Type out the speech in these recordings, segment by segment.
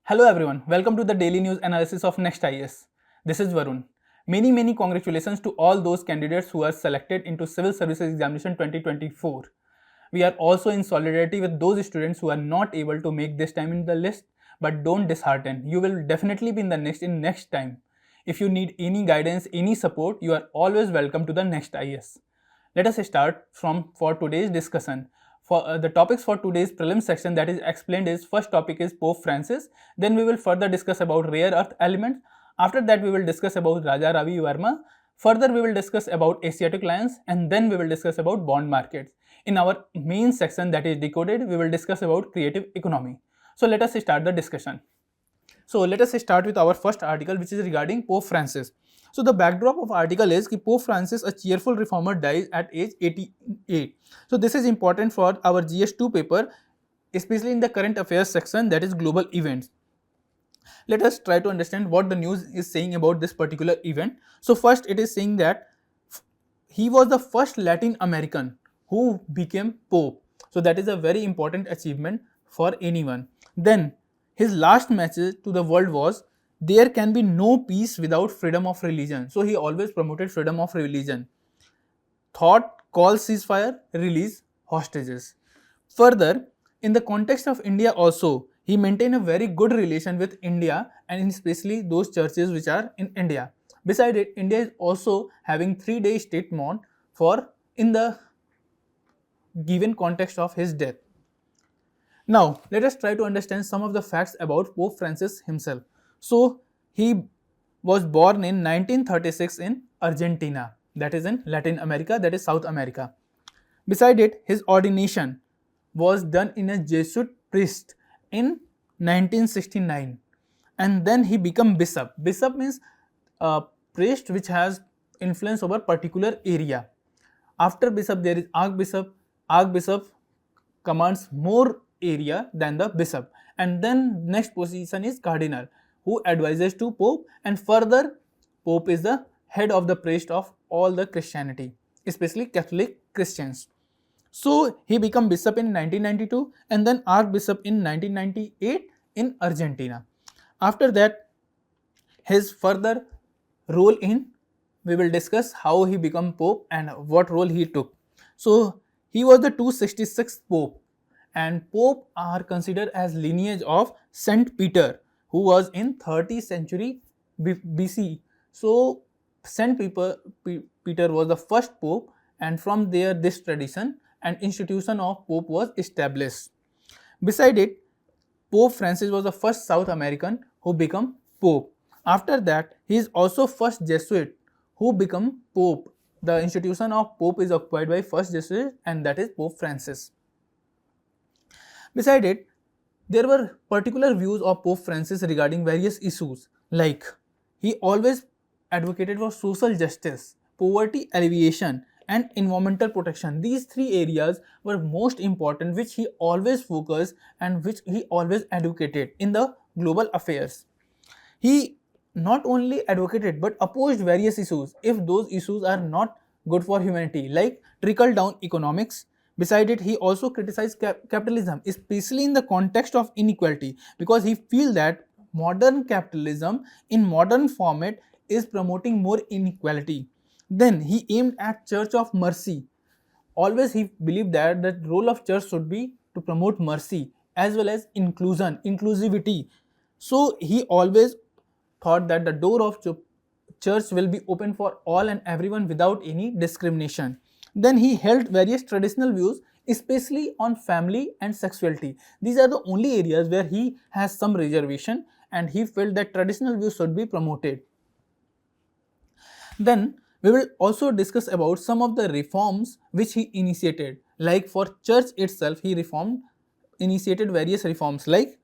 Hello everyone, welcome to the daily news analysis of Next IAS. This is Varun. Many congratulations to all those candidates who are selected into Civil Services Examination 2024. We are also in solidarity with those students who are not able to make this time in the list, but don't dishearten. You will definitely be in the next time. If you need any guidance, any support, you are always welcome to the Next IAS. Let us start for today's discussion. For the topics for today's prelim section that is explained is first topic is Pope Francis, then we will further discuss about rare earth elements, after that we will discuss about Raja Ravi Varma, further we will discuss about Asiatic Lions, and then we will discuss about bond markets. In our main section that is decoded, we will discuss about creative economy. So let us start the discussion. So let us start with our first article, which is regarding Pope Francis. So the backdrop of article is कि Pope Francis, a cheerful reformer, dies at age 88. So this is important for our GS2 paper, especially in the current affairs section, that is global events. Let us try to understand what the news is saying about this particular event. So first it is saying that he was the first Latin American who became Pope. So that is a very important achievement for anyone. Then his last message to the world was, there can be no peace without freedom of religion. So he always promoted freedom of religion. Thought, call ceasefire, release hostages. Further, in the context of India also, he maintained a very good relation with India and especially those churches which are in India. Besides it, India is also having 3-day state mourn in the given context of his death. Now, let us try to understand some of the facts about Pope Francis himself. So, he was born in 1936 in Argentina, that is in Latin America, that is South America. Beside it, his ordination was done in a Jesuit priest in 1969, and then he became bishop. Bishop means a priest which has influence over particular area. After bishop, there is archbishop. Archbishop commands more area than the bishop, and then next position is cardinal, who advises to Pope, and further Pope is the head of the priest of all the Christianity, especially Catholic Christians. So he became bishop in 1992 and then archbishop in 1998 in Argentina. After that, his further role we will discuss how he became Pope and what role he took. So he was the 266th Pope, and Pope are considered as lineage of Saint Peter, who was in 30th century BC. So Saint Peter was the first Pope, and from there this tradition and institution of Pope was established. Beside it, Pope Francis was the first South American who became Pope. After that, he is also first Jesuit who became Pope. The institution of Pope is occupied by first Jesuit, and that is Pope Francis. Beside it, there were particular views of Pope Francis regarding various issues, like he always advocated for social justice, poverty alleviation, and environmental protection. These three areas were most important, which he always focused and which he always advocated in the global affairs. He not only advocated but opposed various issues if those issues are not good for humanity, like trickle down economics. Beside it, he also criticized capitalism, especially in the context of inequality, because he feels that modern capitalism in modern format is promoting more inequality. Then he aimed at Church of Mercy. Always he believed that the role of church should be to promote mercy as well as inclusivity. So he always thought that the door of church will be open for all and everyone without any discrimination. Then he held various traditional views, especially on family and sexuality. These are the only areas where he has some reservation, and he felt that traditional views should be promoted. Then we will also discuss about some of the reforms which he initiated. Like for church itself, he initiated various reforms like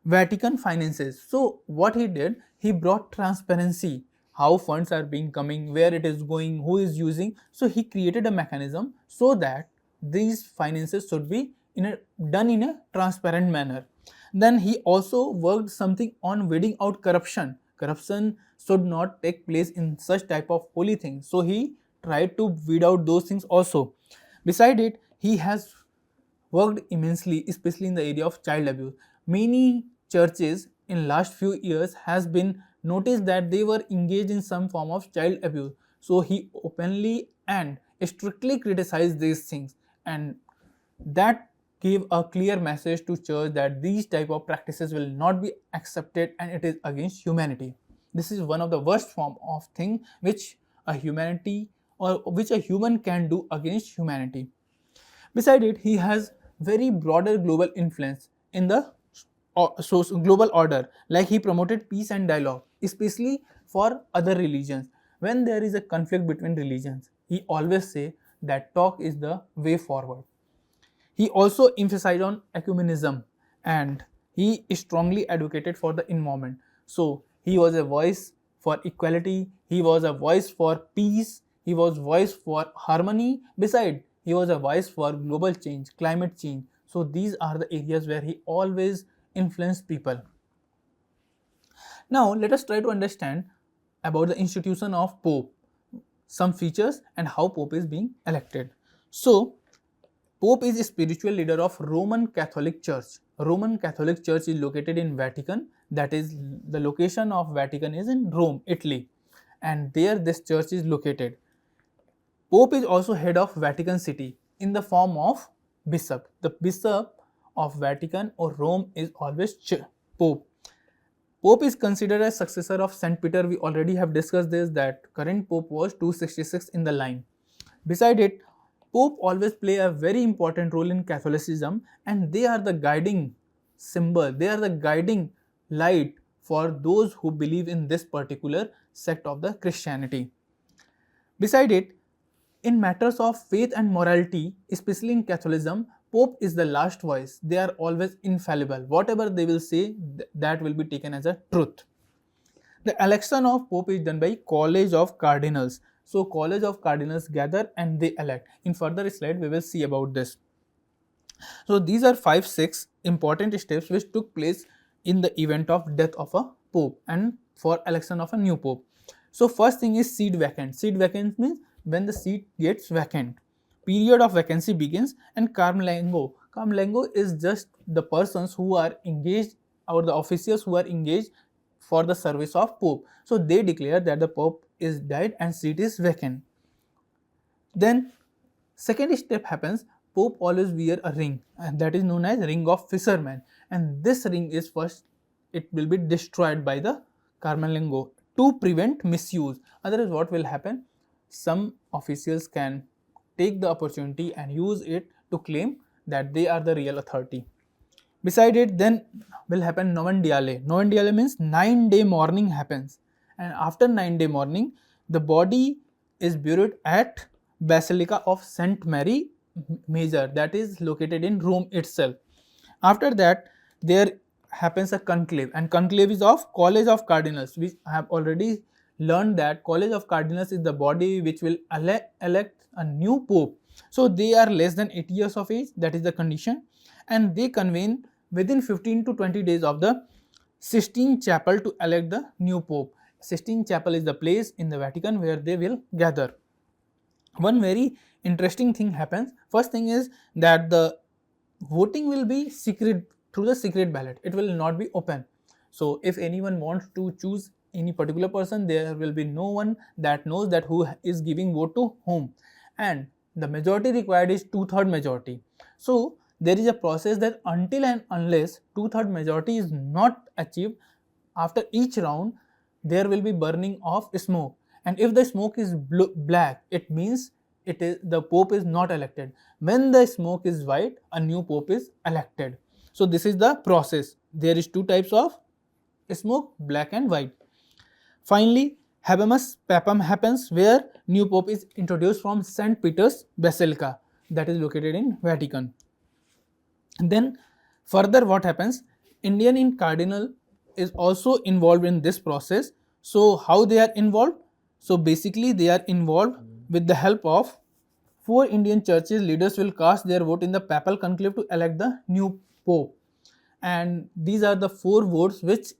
Vatican finances. So what he did, he brought transparency, how funds are being coming, where it is going, who is using. So he created a mechanism so that these finances should be done in a transparent manner. Then he also worked something on weeding out corruption. Corruption should not take place in such type of holy things. So he tried to weed out those things also. Beside it, he has worked immensely, especially in the area of child abuse. Many churches in last few years has been noticed that they were engaged in some form of child abuse. So he openly and strictly criticized these things, and that gave a clear message to church that these type of practices will not be accepted and it is against humanity. This is one of the worst form of thing which a humanity or which a human can do against humanity. Beside it, he has very broader global influence in the global order, like he promoted peace and dialogue, especially for other religions. When there is a conflict between religions, he always say that talk is the way forward. He also emphasized on ecumenism and he strongly advocated for the environment. So he was a voice for equality, he was a voice for peace, he was voice for harmony. Besides, he was a voice for global change, climate change. So these are the areas where he always influenced people. Now let us try to understand about the institution of Pope, some features and how Pope is being elected. So Pope is a spiritual leader of Roman Catholic Church. Roman Catholic Church is located in Vatican, that is the location of Vatican is in Rome, Italy, and there this church is located. Pope is also head of Vatican City in the form of bishop. The bishop of Vatican or Rome is always Pope. Pope is considered as successor of Saint Peter. We already have discussed this, that current Pope was 266 in the line. Beside it, Pope always play a very important role in Catholicism and they are the guiding symbol, they are the guiding light for those who believe in this particular sect of the Christianity. Beside it, in matters of faith and morality, especially in Catholicism, Pope is the last voice. They are always infallible. Whatever they will say, that will be taken as a truth. The election of Pope is done by College of Cardinals. So College of Cardinals gather and they elect. In further slide, we will see about this. So these are 5-6 important steps which took place in the event of death of a Pope and for election of a new Pope. So first thing is seat vacant. Seat vacant means when the seat gets vacant. Period of vacancy begins and Carmlango. Carmlango is just the persons who are engaged or the officials who are engaged for the service of Pope. So they declare that the Pope is died and seat is vacant. Then second step happens, Pope always wear a ring and that is known as ring of fisherman, and this ring is first, it will be destroyed by the Carmlango to prevent misuse. Otherwise what will happen, some officials can take the opportunity and use it to claim that they are the real authority. Beside it, then will happen Novendiale. Novendiale means 9-day mourning happens, and after 9-day mourning, the body is buried at Basilica of Saint Mary Major, that is located in Rome itself. After that, there happens a conclave, and conclave is of College of Cardinals. We have already learned that College of Cardinals is the body which will elect a new Pope. So they are less than 80 years of age, that is the condition, and they convene within 15 to 20 days of the Sistine Chapel to elect the new Pope. Sistine Chapel is the place in the Vatican where they will gather. One very interesting thing happens. First thing is that the voting will be secret through the secret ballot. It will not be open. So if anyone wants to choose any particular person, there will be no one that knows that who is giving vote to whom, and the majority required is 2/3 majority. So there is a process that until and unless 2/3 majority is not achieved, after each round there will be burning of smoke, and if the smoke is black, it means it is the Pope is not elected. When the smoke is white, a new Pope is elected. So this is the process. There is two types of smoke, black and white. Finally, Habemus Papam happens, where new Pope is introduced from St. Peter's Basilica, that is located in Vatican. And then further what happens, Indian in Cardinal is also involved in this process. So how they are involved? So basically they are involved with the help of 4 Indian churches. Leaders will cast their vote in the papal conclave to elect the new Pope, and these are the 4 votes which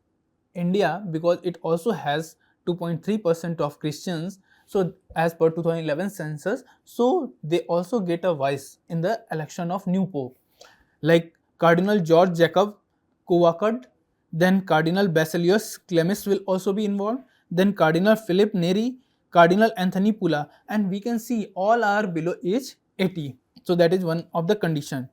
India, because it also has 2.3% of Christians, so as per 2011 census, so they also get a voice in the election of new Pope, like Cardinal George Jacob Covacad, then Cardinal Basilius Clemens will also be involved, then Cardinal Philip Neri, Cardinal Anthony Pula, and we can see all are below age 80. So that is one of the condition.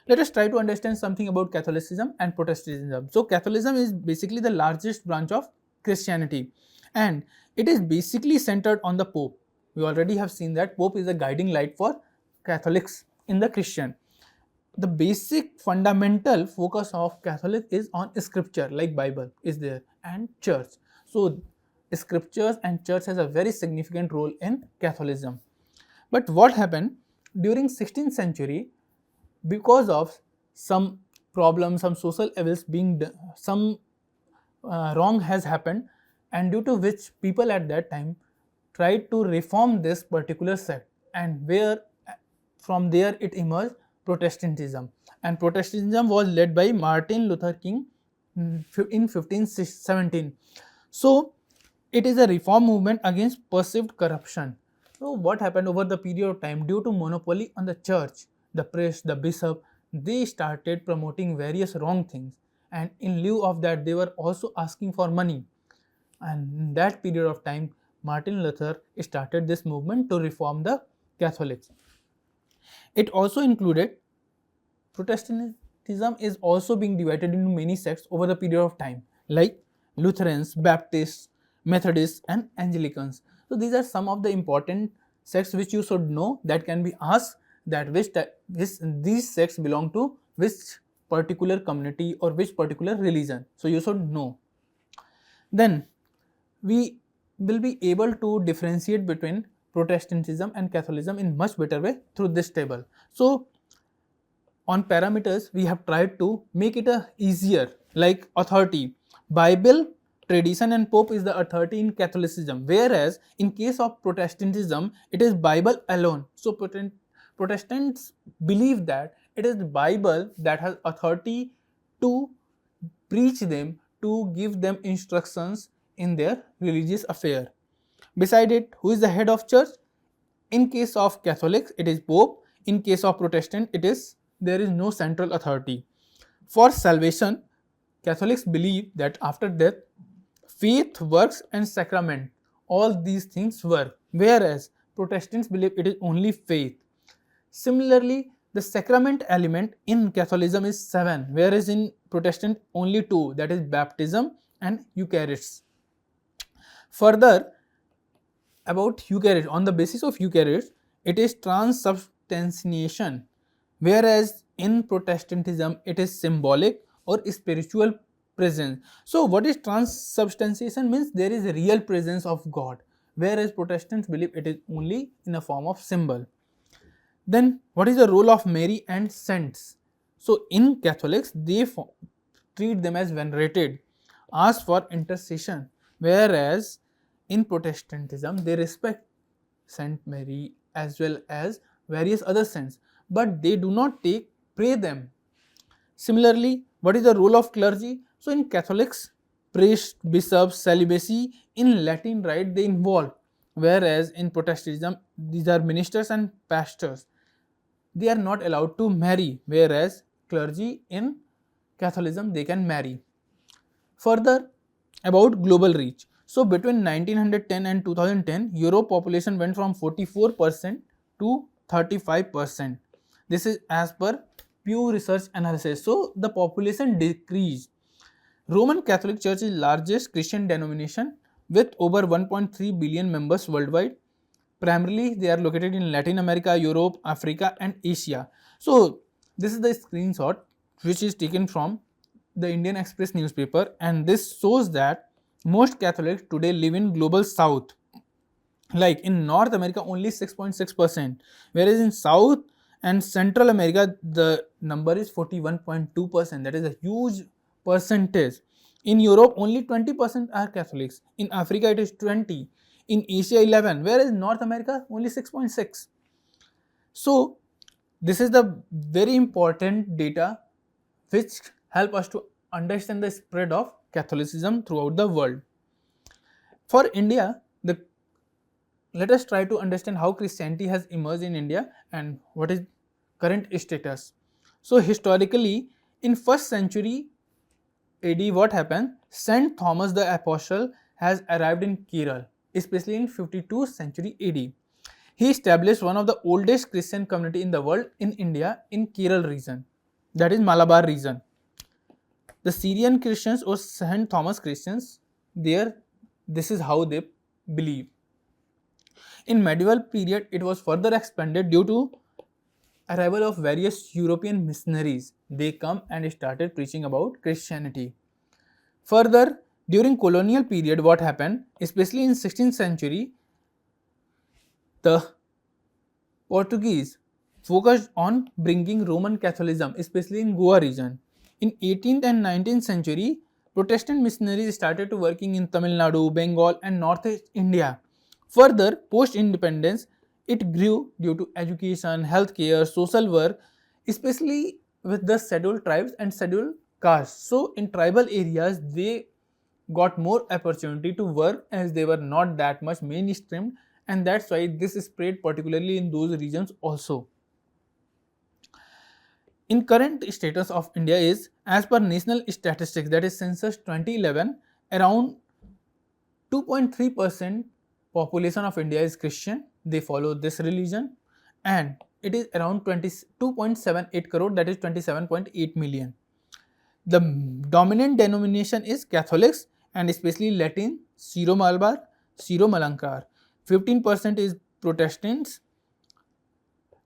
Let us try to understand something about Catholicism and Protestantism. So Catholicism is basically the largest branch of Christianity, and it is basically centered on the Pope. We already have seen that Pope is a guiding light for Catholics in the Christian. The basic fundamental focus of Catholic is on scripture, like Bible is there, and church. So scriptures and church has a very significant role in Catholicism. But what happened during 16th century, because of some problems, some social evils being done, some wrong has happened, and due to which people at that time tried to reform this particular sect, and where from there it emerged Protestantism, and Protestantism was led by Martin Luther King in 1517. So it is a reform movement against perceived corruption. So what happened over the period of time, due to monopoly on the church, the priest, the bishop, they started promoting various wrong things, and in lieu of that they were also asking for money, and in that period of time Martin Luther started this movement to reform the Catholics. It also included Protestantism is also being divided into many sects over the period of time, like Lutherans, Baptists, Methodists, and Anglicans. So these are some of the important sects which you should know, that can be asked that these sects belong to which particular community or which particular religion. So you should know. Then we will be able to differentiate between Protestantism and Catholicism in much better way through this table. So on parameters we have tried to make it easier, like authority. Bible, tradition and Pope is the authority in Catholicism, whereas in case of Protestantism it is Bible alone. So Protestants believe that it is the Bible that has authority to preach them, to give them instructions in their religious affair. Beside it, who is the head of church? In case of Catholics it is Pope, in case of Protestant there is no central authority. For salvation, Catholics believe that after death, faith, works and sacrament, all these things work, whereas Protestants believe it is only faith. Similarly, the sacrament element in Catholicism is 7, whereas in Protestant only 2, that is baptism and Eucharist. Further, about Eucharist, on the basis of Eucharist, it is transubstantiation, whereas in Protestantism it is symbolic or spiritual presence. So what is transubstantiation? Means there is a real presence of God, whereas Protestants believe it is only in a form of symbol. Then what is the role of Mary and saints? So in Catholics they treat them as venerated, ask for intercession, whereas in Protestantism they respect Saint Mary as well as various other saints, but they do not pray them. Similarly, what is the role of clergy? So in Catholics, priests, bishops, celibacy in Latin rite they involve, whereas in Protestantism these are ministers and pastors. They are not allowed to marry, whereas clergy in Catholicism they can marry. Further, about global reach. So between 1910 and 2010, Europe population went from 44% to 35%. This is as per Pew Research analysis. So the population decreased. Roman Catholic Church is largest Christian denomination with over 1.3 billion members worldwide. Primarily they are located in Latin America, Europe, Africa and Asia. So this is the screenshot which is taken from the Indian Express newspaper, and this shows that most Catholics today live in global south. Like in North America only 6.6%, whereas in South and Central America the number is 41.2%. That is a huge percentage. In Europe only 20% are Catholics, in Africa it is 20%, in Asia 11%, whereas in North America only 6.6%. So this is the very important data which help us to understand the spread of Catholicism throughout the world. For India, let us try to understand how Christianity has emerged in India and what is current status. So historically, in first century AD, what happened? Saint Thomas the Apostle has arrived in Kerala, especially in 52nd century AD. He established one of the oldest Christian community in the world in India in Kerala region, that is Malabar region. The Syrian Christians or St. Thomas Christians, this is how they believe. In medieval period, it was further expanded due to arrival of various European missionaries. They come and started preaching about Christianity. Further, during colonial period, what happened, especially in 16th century, the Portuguese focused on bringing Roman Catholicism, especially in Goa region. In 18th and 19th century, Protestant missionaries started to working in Tamil Nadu, Bengal and Northeast India. Further, post-independence, it grew due to education, healthcare, social work, especially with the scheduled tribes and scheduled castes. So, in tribal areas, they got more opportunity to work as they were not that much mainstreamed, and that's why this spread particularly in those regions also. In current status of India is, as per national statistics, that is census 2011, around 2.3% population of India is Christian. They follow this religion, and it is around 22.78 crore, that is 27.8 million. The dominant denomination is Catholics and especially Latin, Syro-Malabar, Syro-Malankar. 15% is Protestants,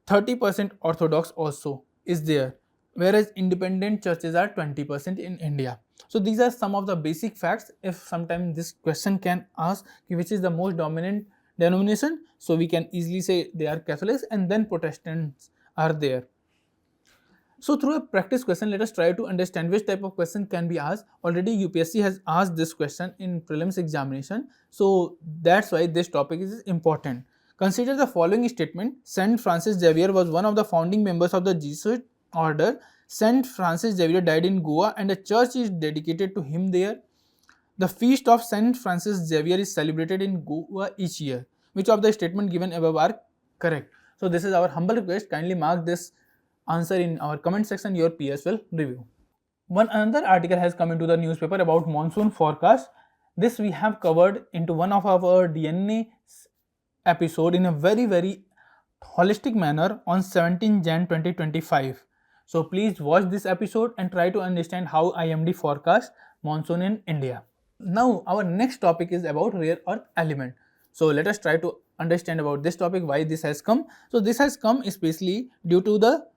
30% Orthodox also is there, whereas independent churches are 20% in India. So these are some of the basic facts. If sometimes this question can ask which is the most dominant denomination, so we can easily say they are Catholics and then Protestants are there. So through a practice question, let us try to understand which type of question can be asked. Already UPSC has asked this question in prelims examination, so that's why this topic is important. Consider the following statement. Saint Francis Xavier was one of the founding members of the Jesuit order. Saint Francis Xavier died in Goa and a church is dedicated to him there. The feast of Saint Francis Xavier is celebrated in Goa each year. Which of the statement given above are correct? So this is our humble request. Kindly mark this answer in our comment section. Your PS will review. One another article has come into the newspaper about monsoon forecast. This we have covered into one of our DNA episode in a very holistic manner on 17 Jan 2025. So please watch this episode and try to understand how IMD forecast monsoon in India. Now our next topic is about rare earth element. So let us try to understand about this topic, why this has come. So this has come especially due to the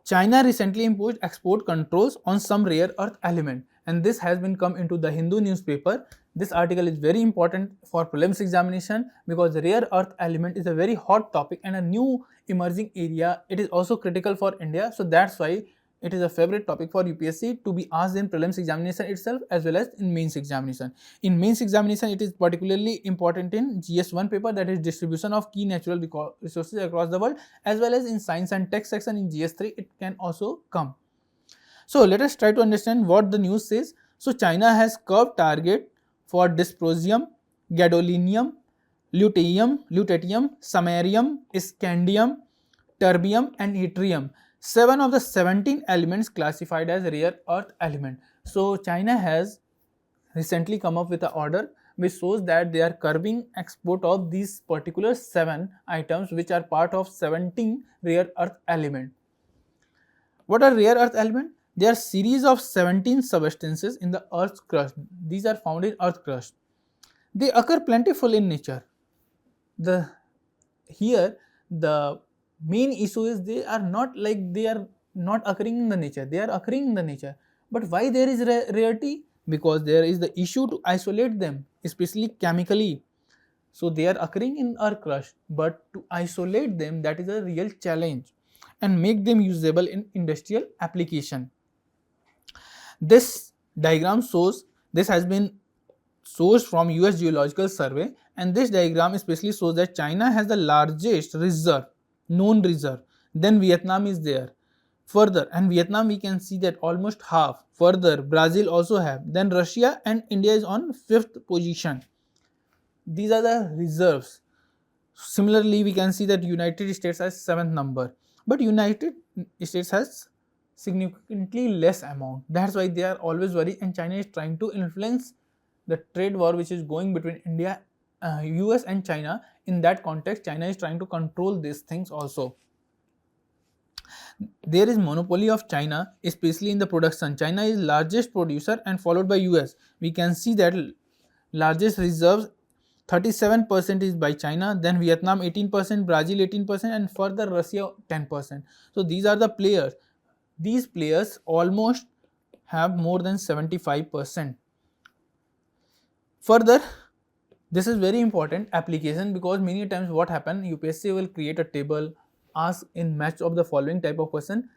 China recently imposed export controls on some rare earth element, and this has been come into the Hindu newspaper. This article is very important for prelims examination because rare earth element is a very hot topic and a new emerging area. It is also critical for India, so that's why it is a favorite topic for UPSC to be asked in prelims examination itself as well as in mains examination. In mains examination, it is particularly important in GS1 paper, that is distribution of key natural resources across the world, as well as in science and tech section in GS3 it can also come. So let us try to understand what the news says. So China has curbed target for dysprosium, gadolinium, lutetium, samarium, scandium, terbium and yttrium. 7 of the 17 elements classified as rare earth element. So China has recently come up with an order which shows that they are curbing export of these particular 7 items which are part of 17 rare earth element. What are rare earth element? They are series of 17 substances in the earth's crust. These are found in earth crust. They occur plentiful in nature. Here the main issue is they are not occurring in the nature. They are occurring in the nature. But why there is rarity? Because there is the issue to isolate them, especially chemically. So they are occurring in earth crust, but to isolate them, that is a real challenge, and make them usable in industrial application. This diagram shows, this has been sourced from US Geological Survey, and this diagram especially shows that China has the largest reserve, known reserve, then Vietnam is there. Further, and Vietnam we can see that almost half. Further, Brazil also have, then Russia and India is on 5th position. These are the reserves. Similarly, we can see that United States has 7th number, but United States has significantly less amount. That's why they are always worried, and China is trying to influence the trade war which is going between India, US and China. In that context, China is trying to control these things also. There is monopoly of China, especially in the production. China is largest producer and followed by US. We can see that largest reserves 37% is by China, then Vietnam 18%, Brazil 18%, and further Russia 10%. So these are the players. These players almost have more than 75%. Further, this is very important application, because many times what happen, UPSC will create a table, ask in match of the following type of question,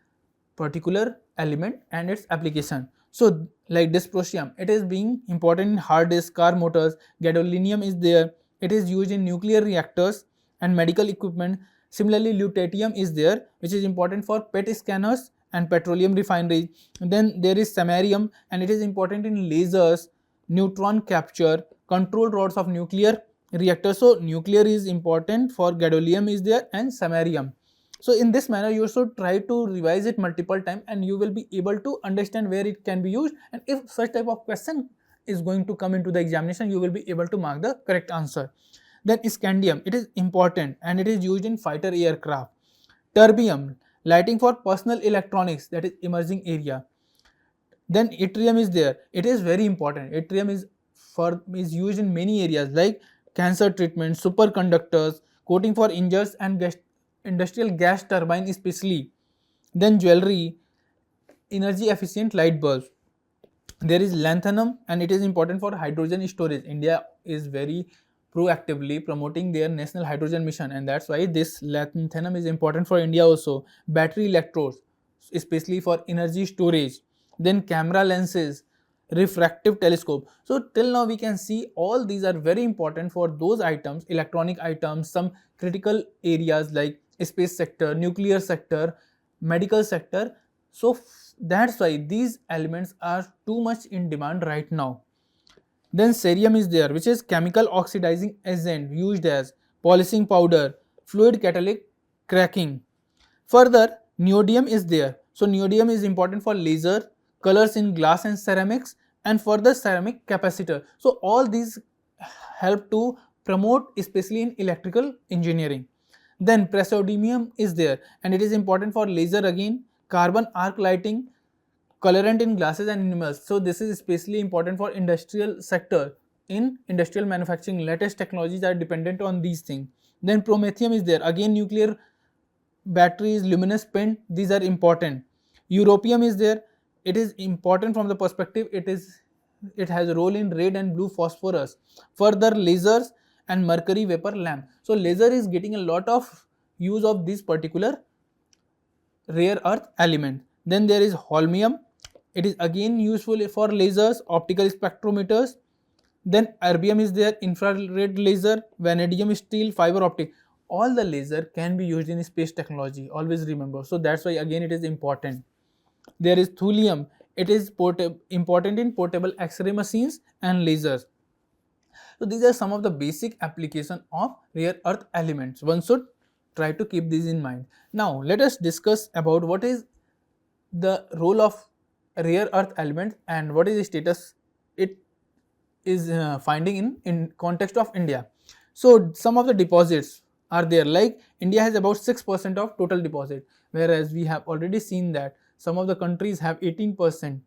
particular element and its application. So like dysprosium, it is being important in hard disk, car motors. Gadolinium is there, it is used in nuclear reactors and medical equipment. Similarly, lutetium is there, which is important for PET scanners and petroleum refineries. And then there is samarium, and it is important in lasers, neutron capture, control rods of nuclear reactors. So nuclear is important for gadolinium is there, and samarium. So in this manner, you should try to revise it multiple times, and you will be able to understand where it can be used, and if such type of question is going to come into the examination, you will be able to mark the correct answer. Then scandium, it is important and it is used in fighter aircraft. Terbium, lighting for personal electronics, that is emerging area. Then yttrium is there, it is very important. Yttrium is used in many areas like cancer treatment, superconductors, coating for engines and industrial gas turbine especially. Then jewelry, energy efficient light bulbs. There is lanthanum, and it is important for hydrogen storage. India is very proactively promoting their national hydrogen mission, and that's why this lanthanum is important for India also. Battery electrodes, especially for energy storage. Then camera lenses, refractive telescope. So till now we can see all these are very important for those items, electronic items, some critical areas like space sector, nuclear sector, medical sector. So that's why these elements are too much in demand right now. Then cerium is there, which is chemical oxidizing agent used as polishing powder, fluid catalytic cracking. Further, neodymium is there. So neodymium is important for laser, colors in glass and ceramics, and further ceramic capacitor. So all these help to promote, especially in electrical engineering. Then praseodymium is there, and it is important for laser again, carbon arc lighting, colorant in glasses and enamels. So this is especially important for industrial sector. In industrial manufacturing, latest technologies are dependent on these things. Then promethium is there, again nuclear batteries, luminous paint, these are important. Europium is there, it is important from the perspective it has a role in red and blue phosphorus. Further, lasers and mercury vapor lamp. So laser is getting a lot of use of this particular rare earth element. Then there is holmium, it is again useful for lasers, optical spectrometers. Then erbium is there, infrared laser, vanadium, steel, fiber optic. All the laser can be used in space technology, always remember. So that's why again it is important. There is thulium, it is important in portable X-ray machines and lasers. So these are some of the basic application of rare earth elements. One should try to keep these in mind. Now let us discuss about what is the role of rare earth elements and what is the status it is finding in context of India. So some of the deposits are there, like India has about 6% of total deposit, whereas we have already seen that some of the countries have 18%.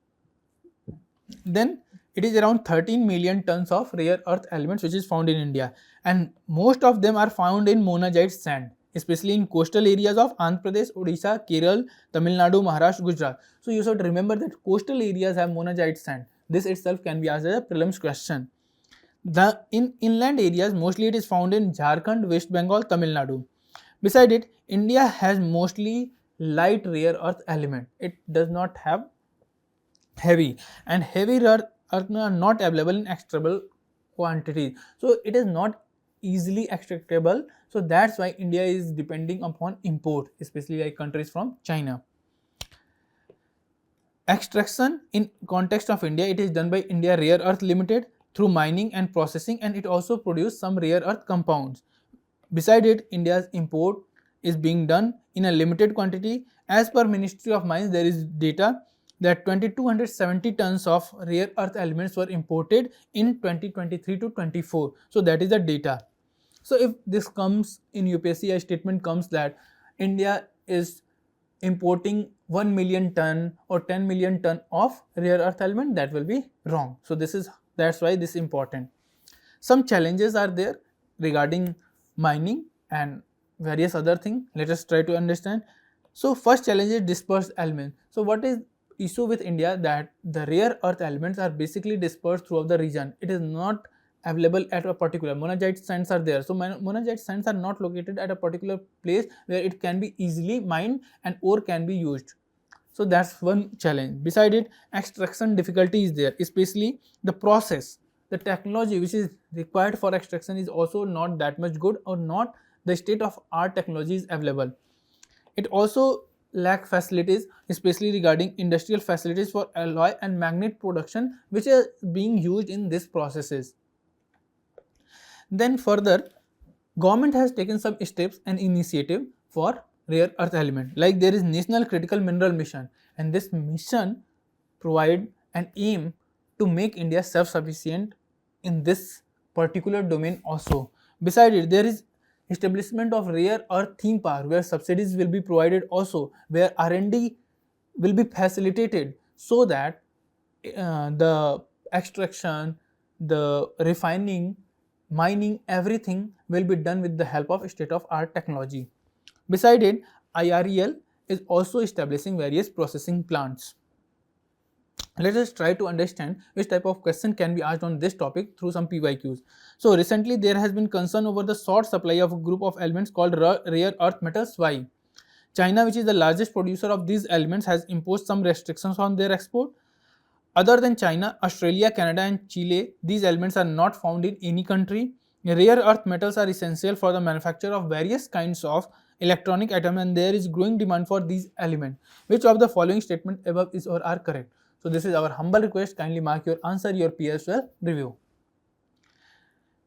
Then it is around 13 million tons of rare earth elements which is found in India, and most of them are found in monazite sand, especially in coastal areas of Andhra Pradesh, Odisha, Kerala, Tamil Nadu, Maharashtra, Gujarat. So you should remember that coastal areas have monazite sand. This itself can be asked as a prelims question. In inland areas, mostly it is found in Jharkhand, West Bengal, Tamil Nadu. Beside it, India has mostly light rare earth element. It does not have heavy, and heavy rare earth are not available in extractable quantity. So it is not easily extractable. So that's why India is depending upon import, especially like countries from China. Extraction in context of India, it is done by India Rare Earth Limited through mining and processing, and it also produces some rare earth compounds. Beside it, India's import is being done in a limited quantity, As per Ministry of Mines, there is data that 2270 tons of rare earth elements were imported in 2023 to 24. So that is the data. So if this comes in UPSC, a statement comes that India is importing 1 million ton or 10 million ton of rare earth element, that will be wrong. So that's why this is important. Some challenges are there regarding mining and various other things. Let us try to understand. So first challenge is dispersed element. So what is issue with India, that the rare earth elements are basically dispersed throughout the region. It is not available at a particular monazite sands are there. So monazite sands are not located at a particular place where it can be easily mined and ore can be used. So that's one challenge. Beside it, extraction difficulty is there, especially the process, the technology which is required for extraction is also not that much good, or not the state of art technology is available. It also lack facilities, especially regarding industrial facilities for alloy and magnet production, which are being used in these processes. Then further, government has taken some steps and initiative for rare earth element, like there is National Critical Mineral Mission, and this mission provide an aim to make India self-sufficient in this particular domain also. Beside it, there is establishment of rare earth theme park, where subsidies will be provided also, where R&D will be facilitated, so that the extraction, the refining, mining, everything will be done with the help of state of art technology. Beside it, IREL is also establishing various processing plants. Let us try to understand which type of question can be asked on this topic through some PYQs. So recently there has been concern over the short supply of a group of elements called rare earth metals. Why? China, which is the largest producer of these elements, has imposed some restrictions on their export. Other than China, Australia, Canada and Chile, these elements are not found in any country. Rare earth metals are essential for the manufacture of various kinds of electronic items, and there is growing demand for these elements. Which of the following statements above is or are correct? So this is our humble request. Kindly mark your answer. Your peers will review.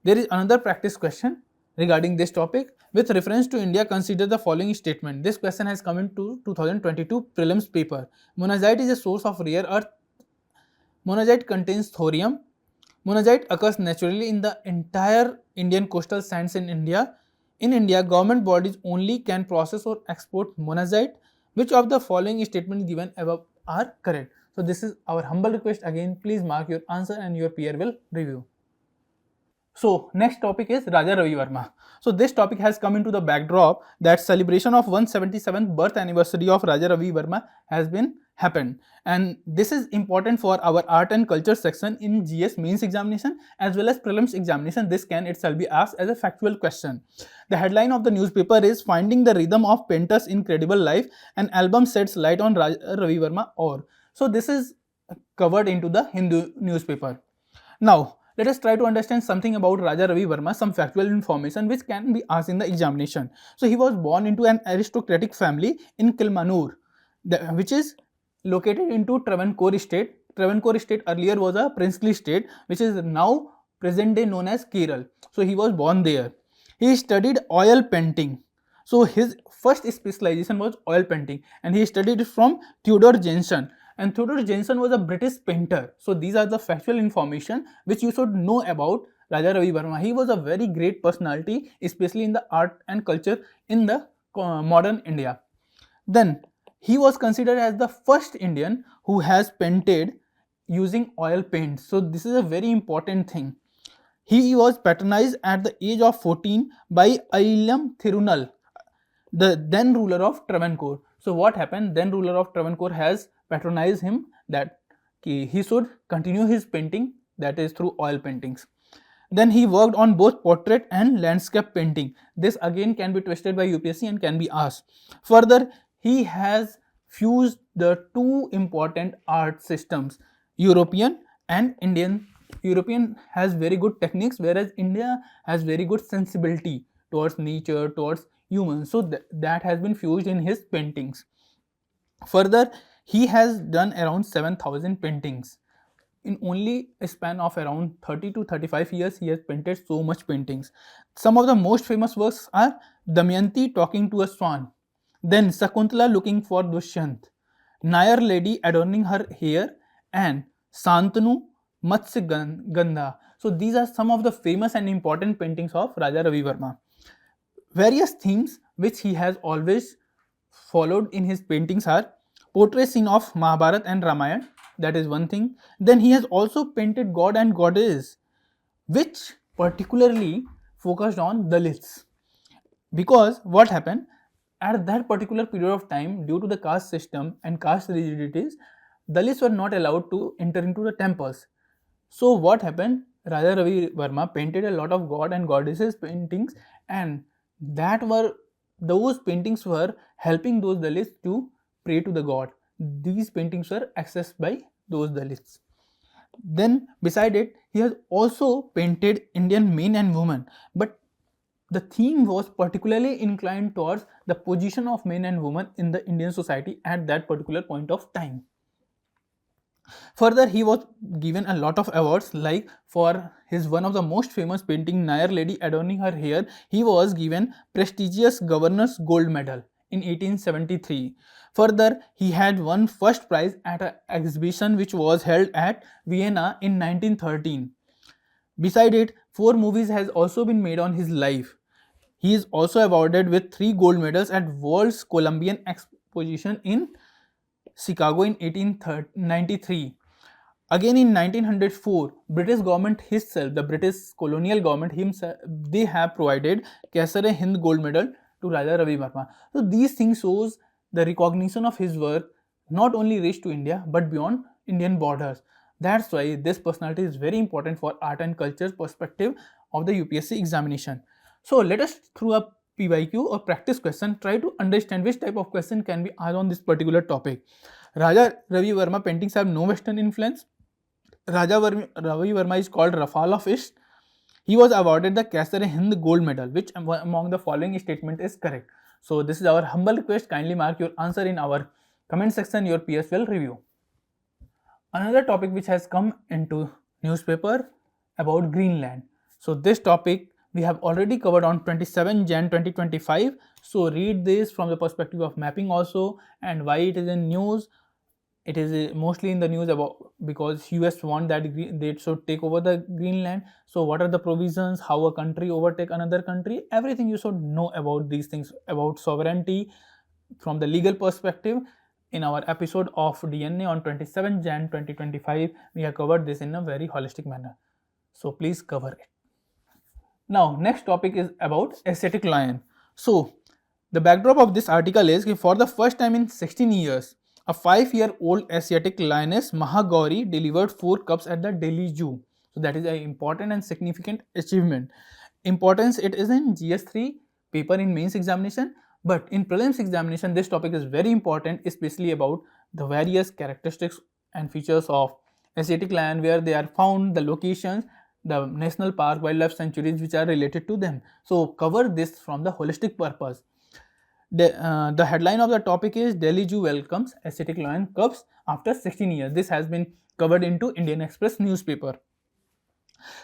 There is another practice question regarding this topic. With reference to India, consider the following statement. This question has come into 2022 prelims paper. Monazite is a source of rare earth. Monazite contains thorium. Monazite occurs naturally in the entire Indian coastal sands in India. In India, government bodies only can process or export monazite. Which of the following statements given above are correct? So this is our humble request. Again, please mark your answer and your peer will review. So next topic is Raja Ravi Varma. So this topic has come into the backdrop that celebration of 177th birth anniversary of Raja Ravi Varma has been happened, and this is important for our art and culture section in GS mains examination as well as prelims examination. This can itself be asked as a factual question. The headline of the newspaper is Finding the Rhythm of Painter's Incredible Life, an album sheds light on Ravi Varma or. So this is covered into the Hindu newspaper. Now let us try to understand something about Raja Ravi Varma, some factual information which can be asked in the examination. So he was born into an aristocratic family in Kilmanur, which is located into Travancore state. Travancore state earlier was a princely state, which is now present day known as Kerala. So he was born there. He studied oil painting. So his first specialization was oil painting, and he studied it from Theodore Jensen. And Theodore Jensen was a British painter. So these are the factual information which you should know about Raja Ravi Varma. He was a very great personality, especially in the art and culture in the modern India. Then he was considered as the first Indian who has painted using oil paints. So this is a very important thing. He was patronized at the age of 14 by Ailam Thirunal, the then ruler of Travancore. So what happened? Then ruler of Travancore has patronized him that he should continue his painting, that is through oil paintings. Then he worked on both portrait and landscape painting. This again can be twisted by UPSC and can be asked. Further, he has fused the two important art systems, European and Indian. European has very good techniques, whereas India has very good sensibility towards nature, towards humans. So that has been fused in his paintings. Further, he has done around 7,000 paintings. In only a span of around 30 to 35 years, he has painted so much paintings. Some of the most famous works are Damayanti talking to a swan, Then Sakuntala looking for Dushyant, Nair lady adorning her hair, and Santanu Matsya Gandha. So these are some of the famous and important paintings of Raja Ravi Varma. Various themes which he has always followed in his paintings are portrait scene of Mahabharata and Ramayana, that is one thing. Then he has also painted god and goddess, which particularly focused on Dalits. Because what happened at that particular period of time, due to the caste system and caste rigidities, Dalits were not allowed to enter into the temples. So what happened? Raja Ravi Varma painted a lot of god and goddesses paintings, and those paintings were helping those Dalits to pray to the god. These paintings were accessed by those Dalits. Then beside it, he has also painted Indian men and women, but the theme was particularly inclined towards the position of men and women in the Indian society at that particular point of time. Further, he was given a lot of awards, like for his one of the most famous painting, Nair lady adorning her hair, he was given prestigious Governor's Gold Medal in 1873. Further, he had won first prize at an exhibition which was held at Vienna in 1913. Beside it, 4 movies has also been made on his life. He is also awarded with 3 gold medals at World's Columbian Exposition in Chicago in 1893. Again in 1904, British government itself, the British colonial government himself, they have provided Kaisar-e-Hind Gold Medal to Raja Ravi Varma. So these things shows the recognition of his work not only reached to India but beyond Indian borders. That's why this personality is very important for art and culture perspective of the UPSC examination. So let us through a PYQ or practice question try to understand which type of question can be asked on this particular topic. Raja Ravi Varma paintings have no Western influence. Ravi Varma is called Rafale of East. He was awarded the Kaisar-e-Hind Gold Medal. Which among the following statement is correct? So this is our humble request. Kindly mark your answer in our comment section. Your PS will review. Another topic which has come into newspaper about Greenland. So this topic we have already covered on 27 Jan 2025. So read this from the perspective of mapping also, and why it is in news. It is mostly in the news about because US want that they should take over the Greenland. So what are the provisions, how a country overtake another country, everything you should know about these things, about sovereignty from the legal perspective. In our episode of DNA on 27 Jan 2025, we have covered this in a very holistic manner. So please cover it. Now next topic is about Asiatic lion. So the backdrop of this article is for the first time in 16 years, a 5-year-old Asiatic lioness Mahagauri delivered 4 cubs at the Delhi Zoo. So that is an important and significant achievement. Importance it is in GS3 paper in mains examination, but in prelims examination this topic is very important, especially about the various characteristics and features of Asiatic lion, where they are found, the locations, the national park, wildlife sanctuaries which are related to them. So cover this from the holistic purpose. The headline of the topic is Delhi Zoo welcomes Asiatic lion cubs after 16 years. This has been covered into Indian Express newspaper.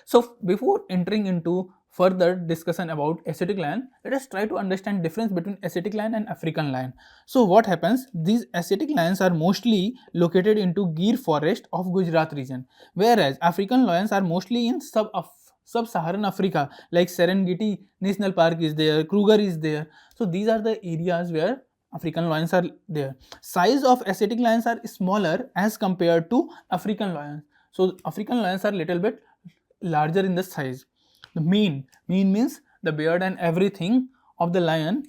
So before entering into further discussion about Asiatic lion, let us try to understand difference between Asiatic lion and African lion. So what happens? These Asiatic lions are mostly located into Gir forest of Gujarat region, whereas African lions are mostly in sub-Saharan Africa, like Serengeti National Park is there, Kruger is there. So these are the areas where African lions are there. Size of Asiatic lions are smaller as compared to African lions. So African lions are little bit larger in the size. The mean means the beard and everything of the lion.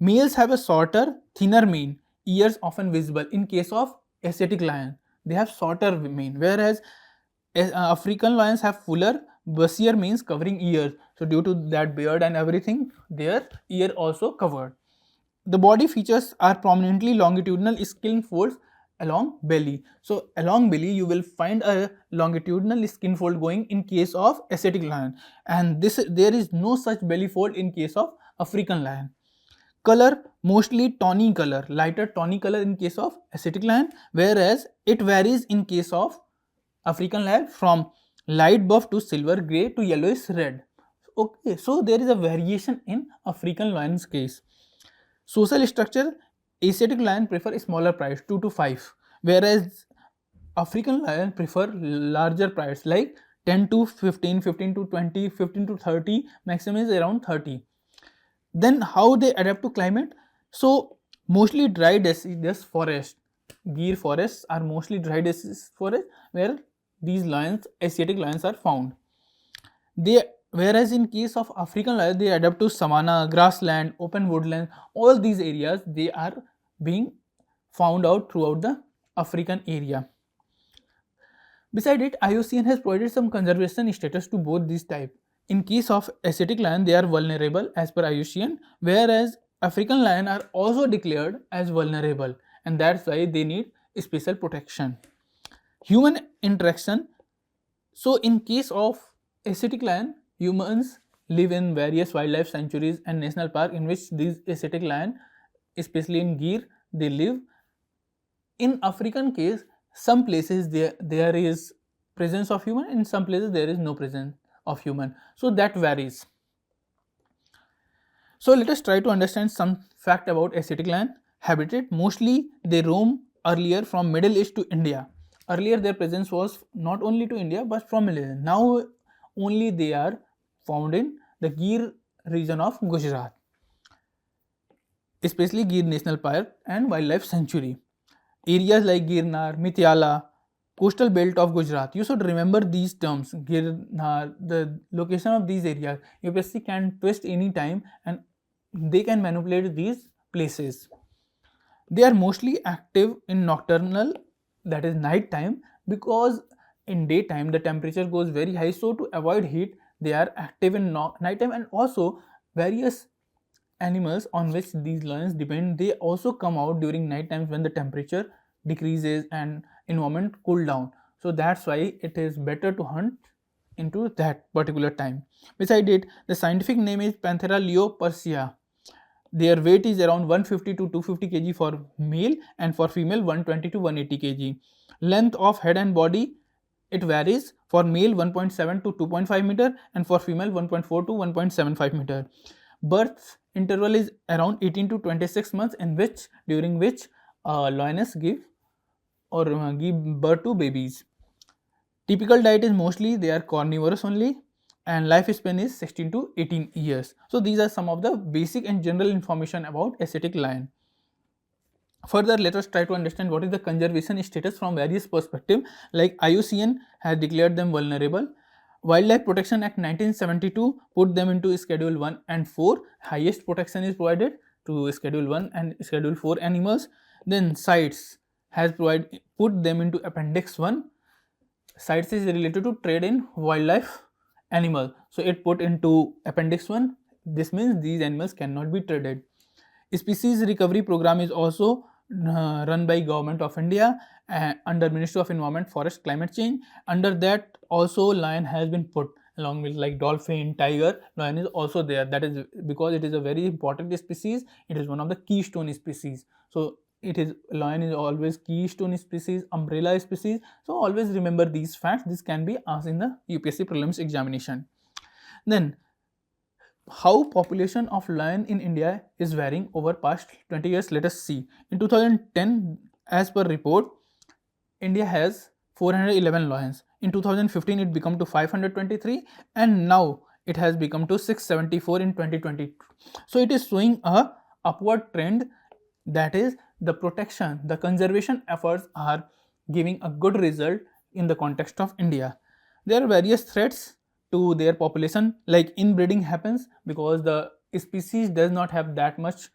Males have a shorter, thinner mane, ears often visible. In case of Asiatic lion, they have shorter mane, whereas African lions have fuller, bussier manes covering ears. So due to that beard and everything, their ear also covered. The body features are prominently longitudinal skin folds along belly. So along belly you will find a longitudinal skin fold going in case of Asiatic lion, and there is no such belly fold in case of African lion. Color mostly tawny color, lighter tawny color in case of Asiatic lion, whereas it varies in case of African lion from light buff to silver grey to yellowish red. Okay, so there is a variation in African lion's case. Social structure Asiatic lion prefer smaller prides, 2 to 5, whereas African lion prefer larger prides like 10 to 15, 15 to 20, 15 to 30, maximum is around 30. Then how they adapt to climate? So mostly dry deciduous forest. Gir forests are mostly dry deciduous forest where these lions, Asiatic lions, are found. Whereas in case of African lions, they adapt to savanna, grassland, open woodland. All these areas they are being found out throughout the African area. Beside it, IUCN has provided some conservation status to both these types. In case of Asiatic lion, they are vulnerable as per IUCN, whereas African lion are also declared as vulnerable, and that's why they need special protection. Human interaction. So in case of Asiatic lion, humans live in various wildlife sanctuaries and national park in which these Asiatic lion, especially in Gir, they live. In African case, some places there is presence of human, in some places there is no presence of human, so that varies. So let us try to understand some fact about Asiatic lion habitat. Mostly they roam earlier from Middle East to India. Earlier their presence was not only to India but from Middle East. Now only they are found in the Gir region of Gujarat, especially Gir National Park and Wildlife Sanctuary. Areas like Girnar, Mityala, coastal belt of Gujarat. You should remember these terms. Girnar, the location of these areas. UPSC can twist any time and they can manipulate these places. They are mostly active in nocturnal, that is night time, because in daytime the temperature goes very high. So to avoid heat, they are active in night time, and also various animals on which these lions depend, they also come out during night times when the temperature decreases and environment cool down. So that's why it is better to hunt into that particular time. Beside it, the scientific name is Panthera leoparcia. Their weight is around 150 to 250 kg for male, and for female 120 to 180 kg. Length of head and body, it varies. For male 1.7 to 2.5 meter, and for female 1.4 to 1.75 meter. Birth interval is around 18 to 26 months, during which lioness give birth to babies. Typical diet is mostly they are carnivorous only, and lifespan is 16 to 18 years. So these are some of the basic and general information about Asiatic lion. Further, let us try to understand what is the conservation status from various perspectives. Like IUCN has declared them vulnerable. Wildlife Protection Act 1972 put them into Schedule 1 and 4. Highest protection is provided to Schedule 1 and Schedule 4 animals. Then CITES has put them into Appendix 1. CITES is related to trade in wildlife animal. So it put into Appendix 1. This means these animals cannot be traded. Species Recovery Program is also run by Government of India under Ministry of Environment, Forest, Climate Change. Under that also lion has been put along with like dolphin, tiger. Lion is also there. That is because it is a very important species. It is one of the keystone species. So lion is always keystone species, umbrella species. So always remember these facts. This can be asked in the UPSC prelims examination. Then how population of lion in India is varying over past 20 years. Let us see. In 2010, as per report, India has 411 lions. In 2015, it became to 523, and now it has become to 674 in 2020. So it is showing a upward trend, that is the protection, the conservation efforts are giving a good result in the context of India. There are various threats to their population, like inbreeding happens because the species does not have that much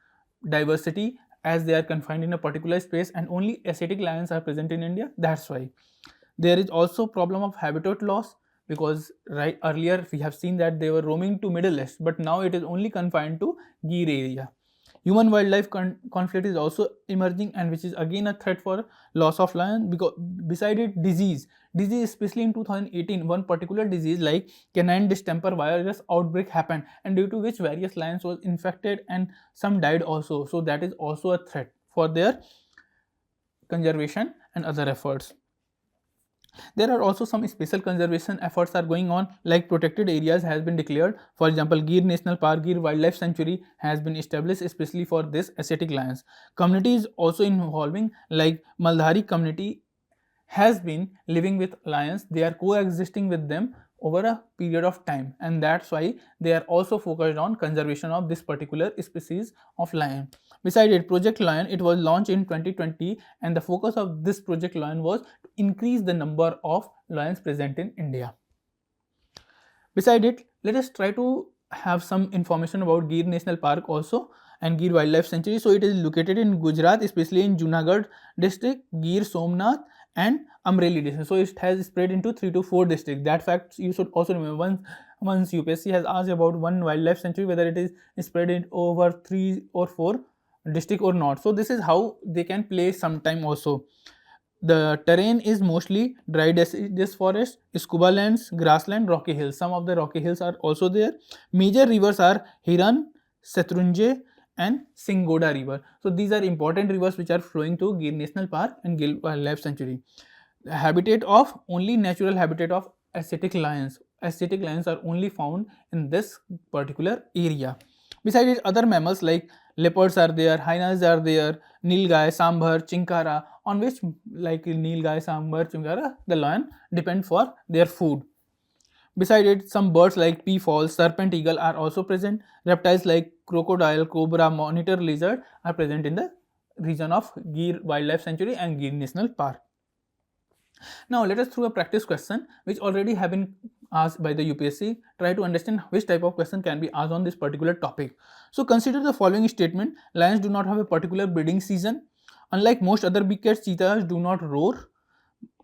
diversity as they are confined in a particular space, and only Asiatic lions are present in India. That's why. There is also problem of habitat loss, because earlier we have seen that they were roaming to Middle East, but now it is only confined to Gir area. Human wildlife conflict is also emerging, and which is again a threat for loss of lion. Because beside it, disease, especially in 2018, one particular disease like canine distemper virus outbreak happened, and due to which various lions was infected and some died also. So that is also a threat for their conservation and other efforts. There are also some special conservation efforts are going on, like protected areas has been declared. For example, Gir National Park, Gir Wildlife Sanctuary has been established especially for this Asiatic lions. Communities also involving, like Maldhari community has been living with lions. They are coexisting with them over a period of time, and that's why they are also focused on conservation of this particular species of lion. Besides it, Project Lion, it was launched in 2020, and the focus of this Project Lion was to increase the number of lions present in India. Beside it, let us try to have some information about Gir National Park also and Gir Wildlife Sanctuary. So it is located in Gujarat, especially in Junagadh district, Gir Somnath and Amreli district. So it has spread into 3 to 4 districts. That fact you should also remember. Once UPSC has asked about one wildlife sanctuary, whether it is spread in over 3 or 4 district or not. So this is how they can play sometime also. The terrain is mostly dry deciduous forest, scuba lands, grassland, rocky hills. Some of the rocky hills are also there. Major rivers are Hiran, Satrunje and Singgoda river. So these are important rivers which are flowing to Gir National Park and Gir Wildlife Sanctuary. The habitat of only natural habitat of Asiatic lions. Asiatic lions are only found in this particular area. Besides it, other mammals like leopards are there, hyenas are there, nilgai, sambar, chinkara, on which like nilgai, sambar, chinkara, the lion depend for their food. Besides it, some birds like peafowl, serpent eagle are also present. Reptiles like crocodile, cobra, monitor lizard are present in the region of Gir Wildlife Sanctuary and Gir National Park. Now let us through a practice question which already have been asked by the UPSC. Try to understand which type of question can be asked on this particular topic. So consider the following statement: lions do not have a particular breeding season. Unlike most other big cats, cheetahs do not roar.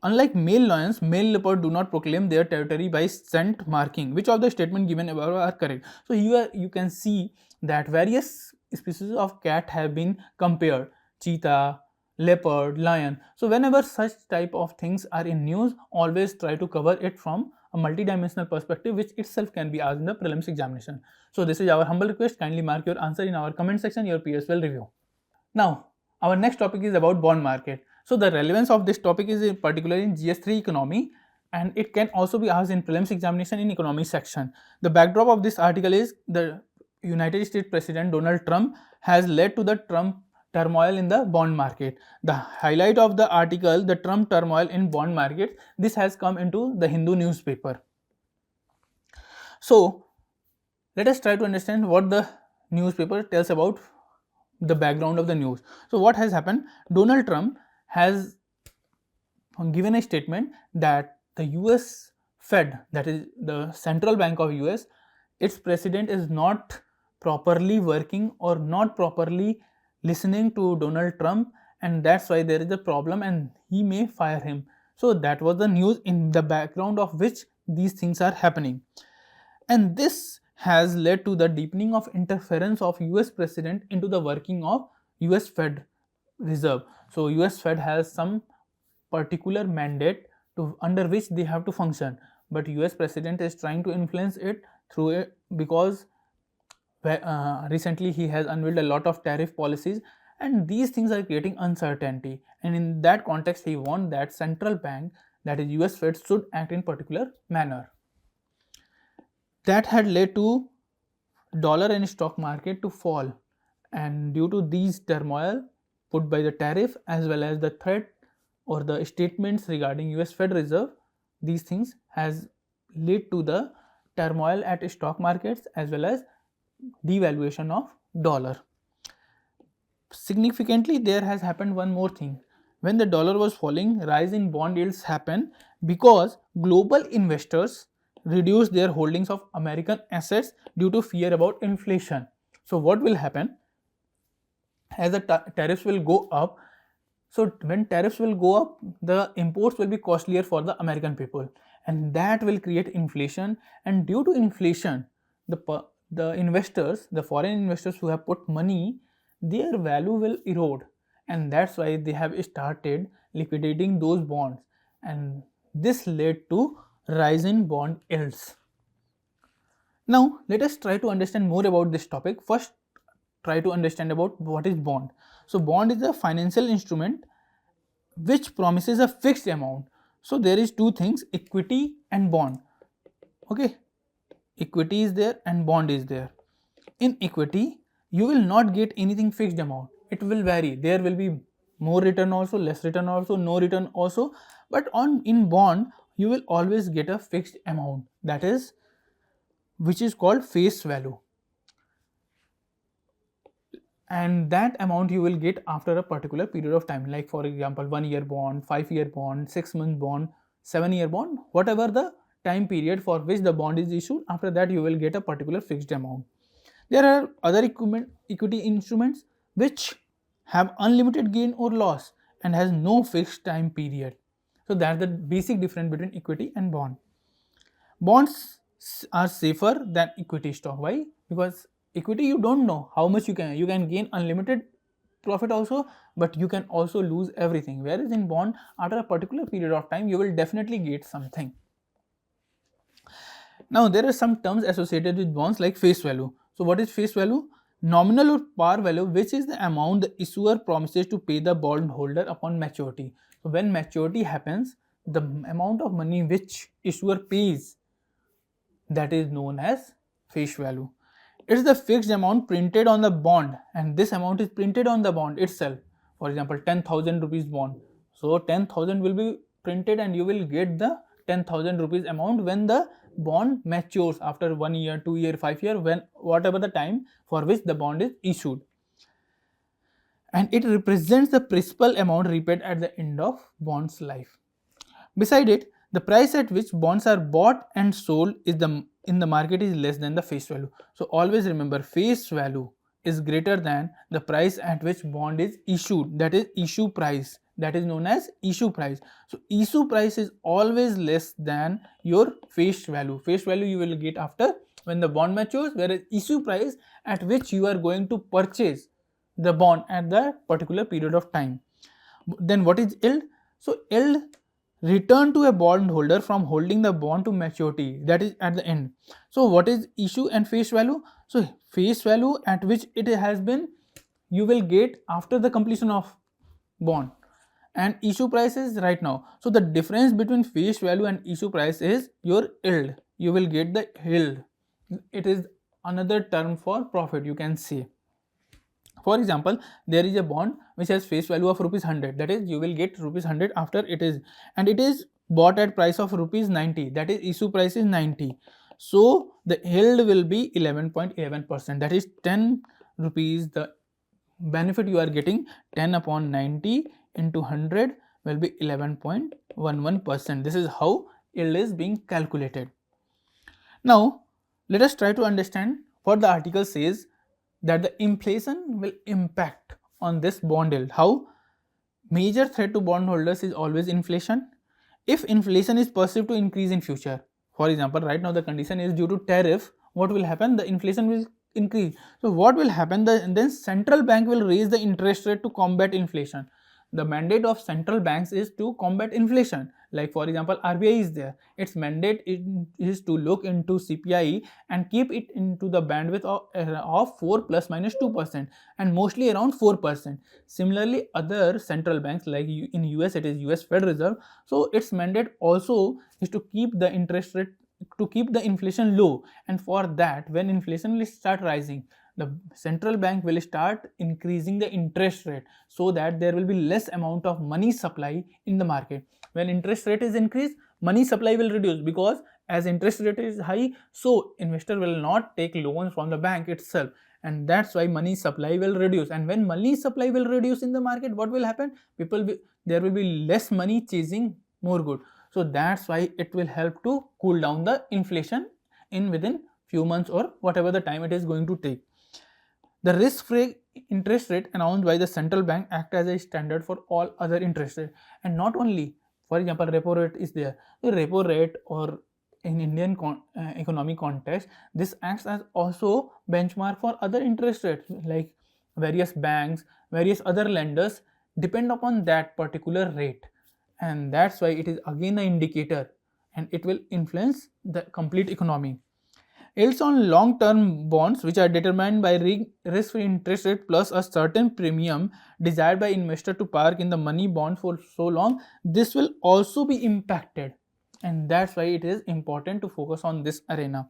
Unlike male lions, male leopard do not proclaim their territory by scent marking. Which of the statement given above are correct? So here you can see that various species of cat have been compared: cheetah, leopard, lion. So whenever such type of things are in news, always try to cover it from a multidimensional perspective, which itself can be asked in the prelims examination. So this is our humble request. Kindly mark your answer in our comment section. Your PS will review. Now our next topic is about bond market. So the relevance of this topic is particularly in GS3 economy, and it can also be asked in prelims examination in economy section. The backdrop of this article is the United States President Donald Trump has led to the Trump turmoil in the bond market. The highlight of the article, the Trump turmoil in bond market, this has come into the Hindu newspaper. So let us try to understand what the newspaper tells about the background of the news. So what has happened? Donald Trump has given a statement that the US Fed, that is the central bank of US, its president is not properly working or not properly listening to Donald Trump, and that's why there is a problem and he may fire him. So that was the news in the background of which these things are happening, and this has led to the deepening of interference of US president into the working of US Fed Reserve. So US Fed has some particular mandate to under which they have to function, but US president is trying to influence it through it because recently he has unveiled a lot of tariff policies, and these things are creating uncertainty, and in that context he wants that central bank, that is US Fed, should act in particular manner. That had led to dollar and stock market to fall, and due to these turmoil put by the tariff as well as the threat or the statements regarding US Fed Reserve, these things has led to the turmoil at stock markets as well as devaluation of dollar. Significantly, there has happened one more thing. When the dollar was falling, rise in bond yields happened because global investors reduce their holdings of American assets due to fear about inflation. So what will happen? As the tariffs will go up, so when tariffs will go up, the imports will be costlier for the American people, and that will create inflation, and due to inflation, the investors, the foreign investors who have put money, their value will erode, and that's why they have started liquidating those bonds, and this led to rise in bond yields. Now let us try to understand more about this topic. First, try to understand about what is bond. So bond is a financial instrument which promises a fixed amount. So there is two things, equity and bond. Okay, equity is there and bond is there. In equity, you will not get anything fixed amount. It will vary. There will be more return also, less return also, no return also. But in bond, you will always get a fixed amount, that is, which is called face value. And that amount you will get after a particular period of time, like for example 1 year bond, 5 year bond, 6 month bond, 7 year bond, whatever the time period for which the bond is issued, after that you will get a particular fixed amount. There are other equity instruments which have unlimited gain or loss and has no fixed time period. So that's the basic difference between equity and bond. Bonds are safer than equity stock. Why? Because equity, you don't know how much you can gain unlimited profit also, but you can also lose everything. Whereas in bond, after a particular period of time, you will definitely get something. Now there are some terms associated with bonds like face value. So what is face value? Nominal or par value, which is the amount the issuer promises to pay the bond holder upon maturity. So when maturity happens, the amount of money which issuer pays, that is known as face value. It is the fixed amount printed on the bond, and this amount is printed on the bond itself. For example, 10,000 rupees bond. So 10,000 will be printed and you will get the 10,000 rupees amount when the bond matures after 1 year, 2 year, 5 year, when whatever the time for which the bond is issued. And it represents the principal amount repaid at the end of bond's life. Beside it, the price at which bonds are bought and sold in the market is less than the face value. So always remember, face value is greater than the price at which bond is issued, that is issue price, that is known as issue price. So issue price is always less than your face value. Face value you will get after when the bond matures, whereas issue price at which you are going to purchase the bond at the particular period of time. Then what is yield? So yield, return to a bondholder from holding the bond to maturity, that is at the end. So what is issue and face value? So face value at which it has been, you will get after the completion of bond, and issue price is right now. So the difference between face value and issue price is your yield. You will get the yield. It is another term for profit, you can say. For example, there is a bond which has face value of rupees 100, that is you will get rupees 100 after it is, and it is bought at price of rupees 90, that is issue price is 90. So the yield will be 11.11%, that is 10 rupees. The benefit you are getting, 10 upon 90 into 100 will be 11.11%. This is how yield is being calculated. Now let us try to understand what the article says, that the inflation will impact on this bond yield. How? Major threat to bondholders is always inflation. If inflation is perceived to increase in future, for example, right now the condition is due to tariff, what will happen? The inflation will increase. So what will happen? Then central bank will raise the interest rate to combat inflation. The mandate of central banks is to combat inflation. Like for example, RBI is there. Its mandate is to look into CPI and keep it into the bandwidth of 4 plus minus 2%, and mostly around 4%. Similarly, other central banks like in US, it is US Fed Reserve. So its mandate also is to keep the interest rate, to keep the inflation low, and for that, when inflation will start rising, the central bank will start increasing the interest rate so that there will be less amount of money supply in the market. When interest rate is increased, money supply will reduce, because as interest rate is high, so investor will not take loans from the bank itself, and that's why money supply will reduce. And when money supply will reduce in the market, what will happen? There will be less money chasing more good. So that's why it will help to cool down the inflation within few months or whatever the time it is going to take. The risk-free interest rate announced by the central bank act as a standard for all other interest rates. And not only, for example, repo rate is there. The repo rate, or in Indian economic context, this acts as also benchmark for other interest rates, like various banks, various other lenders depend upon that particular rate. And that's why it is again an indicator, and it will influence the complete economy. Yields on long-term bonds, which are determined by risk-free interest rate plus a certain premium desired by investor to park in the money bond for so long, this will also be impacted, and that's why it is important to focus on this arena.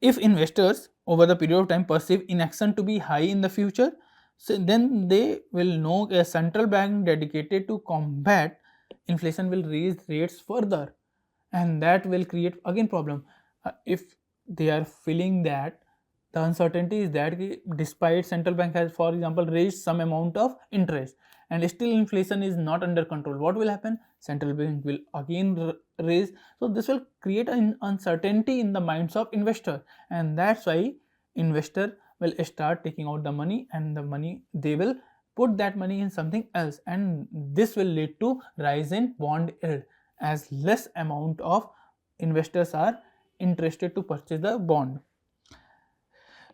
If investors over the period of time perceive inaction to be high in the future, so then they will know a central bank dedicated to combat inflation will raise rates further, and that will create again problem. If they are feeling that the uncertainty is that despite central bank has, for example, raised some amount of interest and still inflation is not under control, what will happen? Central bank will again raise. So this will create an uncertainty in the minds of investor, and that's why investor will start taking out the money, and the money they will put that money in something else, and this will lead to rise in bond yield as less amount of investors are interested to purchase the bond.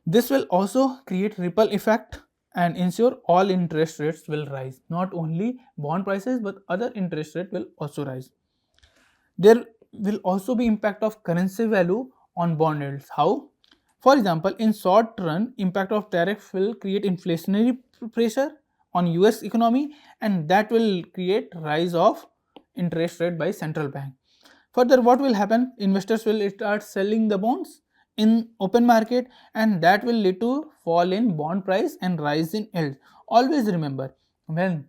This will also create ripple effect and ensure all interest rates will rise. Not only bond prices but other interest rate will also rise. There will also be impact of currency value on bond yields. How? For example, in short run, impact of tariff will create inflationary pressure on US economy, and that will create rise of interest rate by central bank. Further, what will happen? Investors will start selling the bonds in open market, and that will lead to fall in bond price and rise in yield. Always remember, when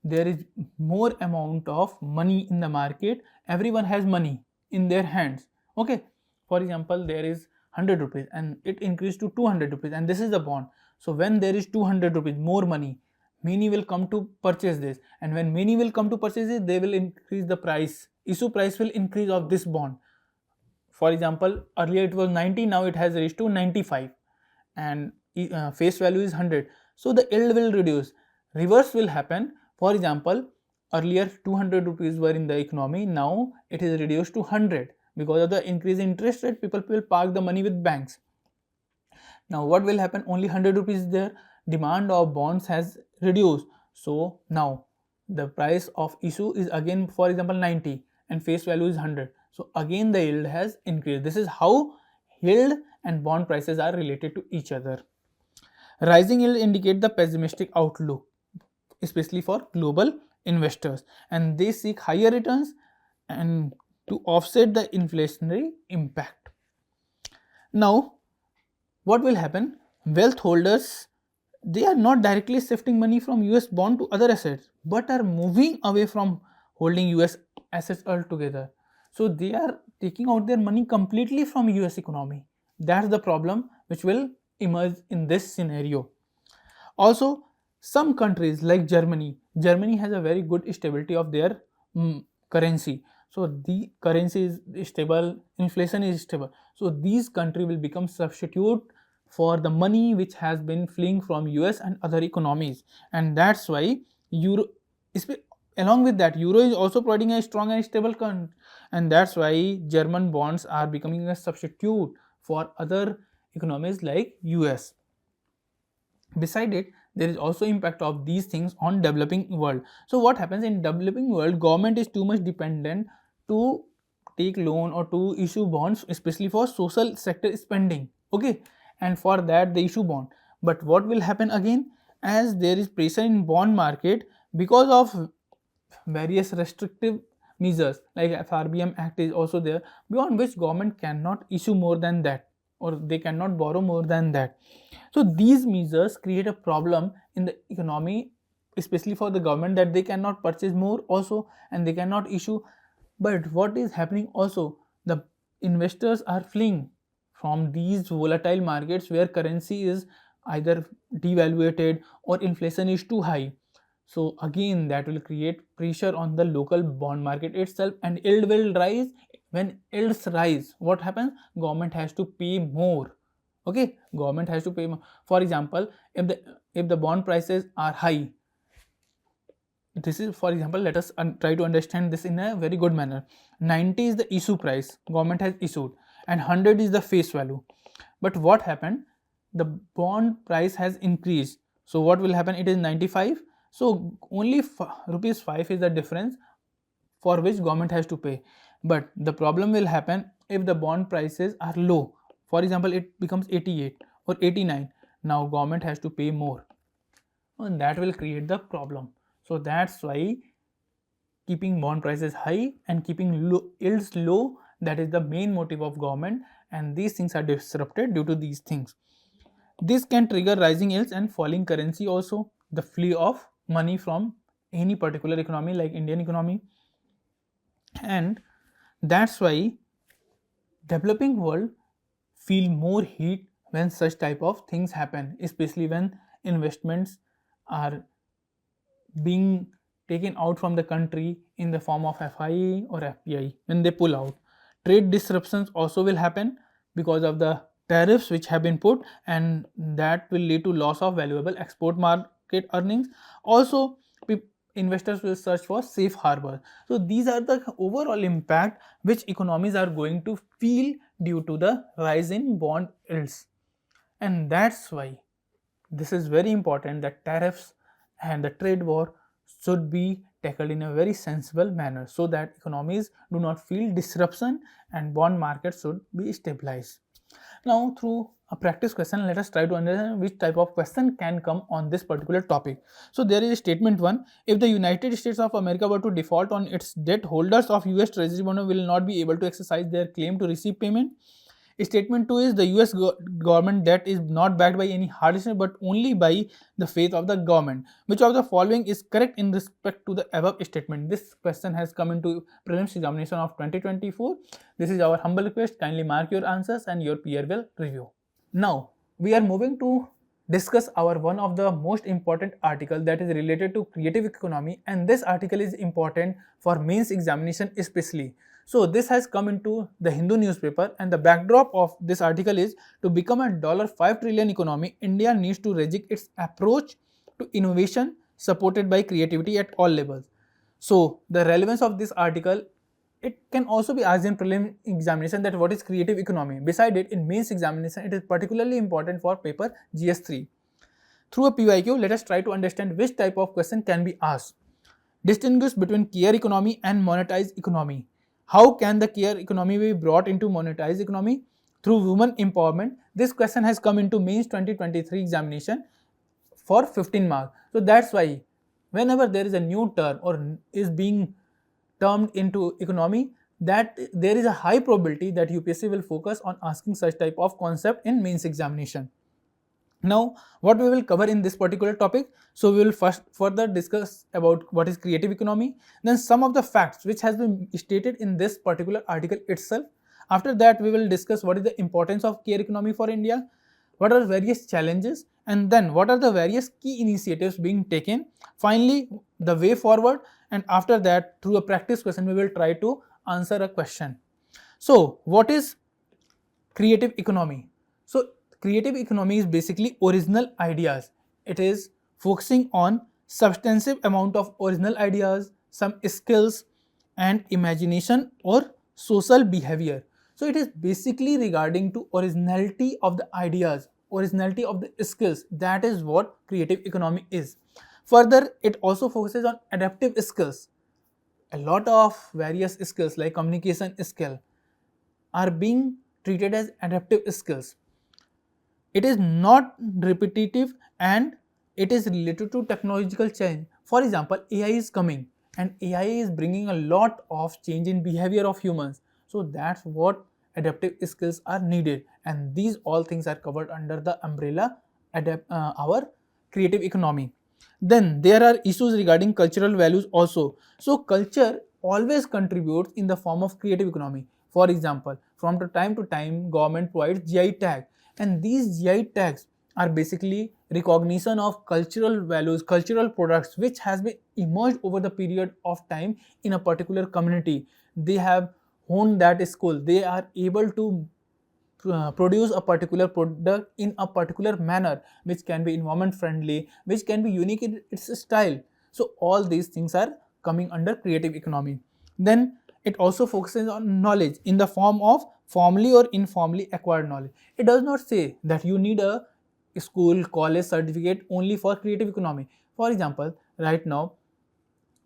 there is more amount of money in the market, everyone has money in their hands. Okay, for example, there is 100 rupees and it increased to 200 rupees, and this is the bond. So when there is 200 rupees more money, many will come to purchase this, and when many will come to purchase it, they will increase the price. Issue price will increase of this bond. For example, earlier it was 90, now it has reached to 95, and face value is 100. So the yield will reduce. Reverse will happen. For example, earlier 200 rupees were in the economy, now it is reduced to 100 because of the increase in interest rate. People will park the money with banks. Now what will happen? Only 100 rupees there. Demand of bonds has reduced. So now the price of issue is again, for example, 90 and face value is 100. So again the yield has increased. This is how yield and bond prices are related to each other. Rising yield indicate the pessimistic outlook, especially for global investors, and they seek higher returns and to offset the inflationary impact. Now what will happen? Wealth holders, they are not directly shifting money from US bond to other assets, but are moving away from holding US assets altogether. So they are taking out their money completely from US economy. That's the problem which will emerge in this scenario. Also, some countries like Germany has a very good stability of their currency. So the currency is stable, inflation is stable. So these countries will become substitute for the money which has been fleeing from US and other economies, and that's why euro, along with that, euro is also providing a strong and stable currency, and that's why German bonds are becoming a substitute for other economies like US. Beside it, there is also impact of these things on developing world. So what happens in developing world? Government is too much dependent to take loan or to issue bonds, especially for social sector spending. Okay, and for that they issue bond. But what will happen again? As there is pressure in bond market because of various restrictive measures like FRBM Act is also there, beyond which government cannot issue more than that, or they cannot borrow more than that. So these measures create a problem in the economy, especially for the government, that they cannot purchase more also and they cannot issue. But what is happening also, the investors are fleeing from these volatile markets where currency is either devaluated or inflation is too high. So again that will create pressure on the local bond market itself, and yield will rise. When yields rise, what happens? Government has to pay more. Okay, government has to pay more. For example, if the bond prices are high, this is, for example, let us try to understand this in a very good manner. 90 is the issue price government has issued, and 100 is the face value. But what happened? The bond price has increased. So what will happen? It is 95. So only rupees 5 is the difference for which government has to pay. But the problem will happen if the bond prices are low, for example it becomes 88 or 89, now government has to pay more, and that will create the problem. So that's why keeping bond prices high and keeping yields low, that is the main motive of government, and these things are disrupted due to these things. This can trigger rising yields and falling currency also, the flow of money from any particular economy like Indian economy, and that's why developing world feel more heat when such type of things happen, especially when investments are being taken out from the country in the form of FIA or FPI. When they pull out, trade disruptions also will happen because of the tariffs which have been put, and that will lead to loss of valuable export market earnings. Also investors will search for safe harbor. So these are the overall impact which economies are going to feel due to the rise in bond yields, and that's why this is very important that tariffs and the trade war should be tackled in a very sensible manner so that economies do not feel disruption and bond markets should be stabilized. Now through a practice question, let us try to understand which type of question can come on this particular topic. So there is statement 1, if the United States of America were to default on its debt, holders of US Treasury bond will not be able to exercise their claim to receive payment. Statement 2 is the US government debt is not backed by any hard instrument but only by the faith of the government. Which of the following is correct in respect to the above statement? This question has come into prelims examination of 2024. This is our humble request. Kindly mark your answers and your peer will review. Now we are moving to discuss our one of the most important article that is related to creative economy, and this article is important for mains examination especially. So this has come into the Hindu newspaper, and the backdrop of this article is to become a $5 trillion economy, India needs to reject its approach to innovation supported by creativity at all levels. So the relevance of this article, it can also be asked in prelim examination that what is creative economy. Beside it, in mains examination, it is particularly important for paper GS3. Through a PYQ, let us try to understand which type of question can be asked. Distinguish between care economy and monetized economy. How can the care economy be brought into monetized economy? Through women empowerment. This question has come into mains 2023 examination for 15 marks. So that's why whenever there is a new term or is being termed into economy, that there is a high probability that UPSC will focus on asking such type of concept in mains examination. Now what we will cover in this particular topic, so we will first further discuss about what is creative economy, then some of the facts which has been stated in this particular article itself. After that we will discuss what is the importance of care economy for India, what are various challenges, and then what are the various key initiatives being taken, finally the way forward, and after that through a practice question we will try to answer a question. So what is creative economy? So creative economy is basically original ideas. It is focusing on substantive amount of original ideas, some skills and imagination or social behavior. So it is basically regarding to originality of the ideas, originality of the skills. That is what creative economy is. Further, it also focuses on adaptive skills. A lot of various skills like communication skill are being treated as adaptive skills. It is not repetitive and it is related to technological change. For example, AI is coming and AI is bringing a lot of change in behavior of humans. So that's what adaptive skills are needed, and these all things are covered under the umbrella our creative economy. Then there are issues regarding cultural values also. So culture always contributes in the form of creative economy. For example, from time to time government provides GI tag, and these GI tags are basically recognition of cultural values, cultural products which has been emerged over the period of time in a particular community. They have honed that skill, they are able to produce a particular product in a particular manner which can be environment friendly, which can be unique in its style. So all these things are coming under creative economy. Then it also focuses on knowledge in the form of formally or informally acquired knowledge. It does not say that you need a school, college certificate only for creative economy. For example, right now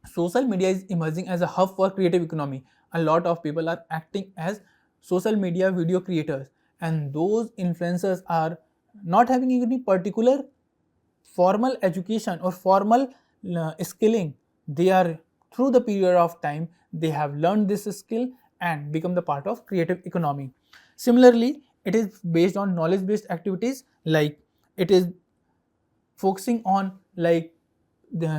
social media is emerging as a hub for creative economy. A lot of people are acting as social media video creators, and those influencers are not having any particular formal education or formal skilling. They are, through the period of time, they have learned this skill and become the part of creative economy. Similarly, it is based on knowledge based activities, like it is focusing on, like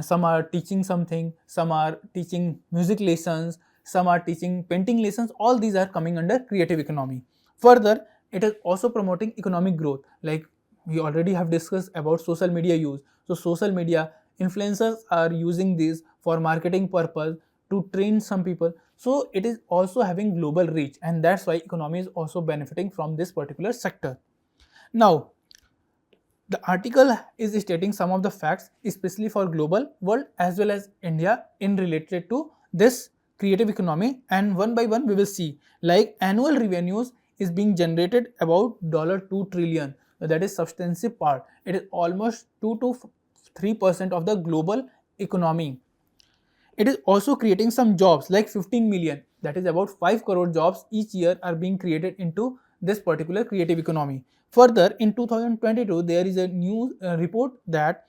some are teaching something, some are teaching music lessons, some are teaching painting lessons. All these are coming under creative economy. Further, it is also promoting economic growth, like we already have discussed about social media use. So social media influencers are using this for marketing purpose to train some people. So it is also having global reach, and that's why economy is also benefiting from this particular sector. Now, the article is stating some of the facts, especially for global world as well as India, in related to this creative economy, and one by one we will see. Like annual revenues is being generated about $2 trillion. That is substantive part. It is almost 2 to 3% of the global economy. It is also creating some jobs like 15 million, that is about 5 crore jobs each year are being created into this particular creative economy. Further, in 2022, there is a new report that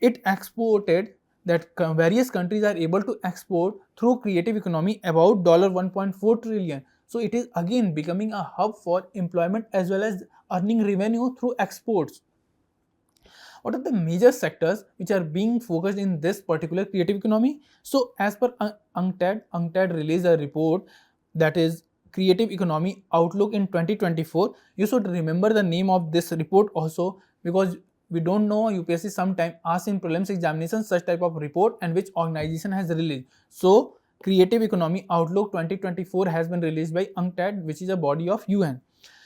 it exported, that various countries are able to export through creative economy about $1.4 trillion. So it is again becoming a hub for employment as well as earning revenue through exports. What are the major sectors which are being focused in this particular creative economy? So as per UNCTAD released a report, that is Creative Economy Outlook in 2024. You should remember the name of this report also, because we don't know, UPSC sometime asks in prelims examination such type of report and which organization has released. So Creative Economy Outlook 2024 has been released by UNCTAD, which is a body of UN.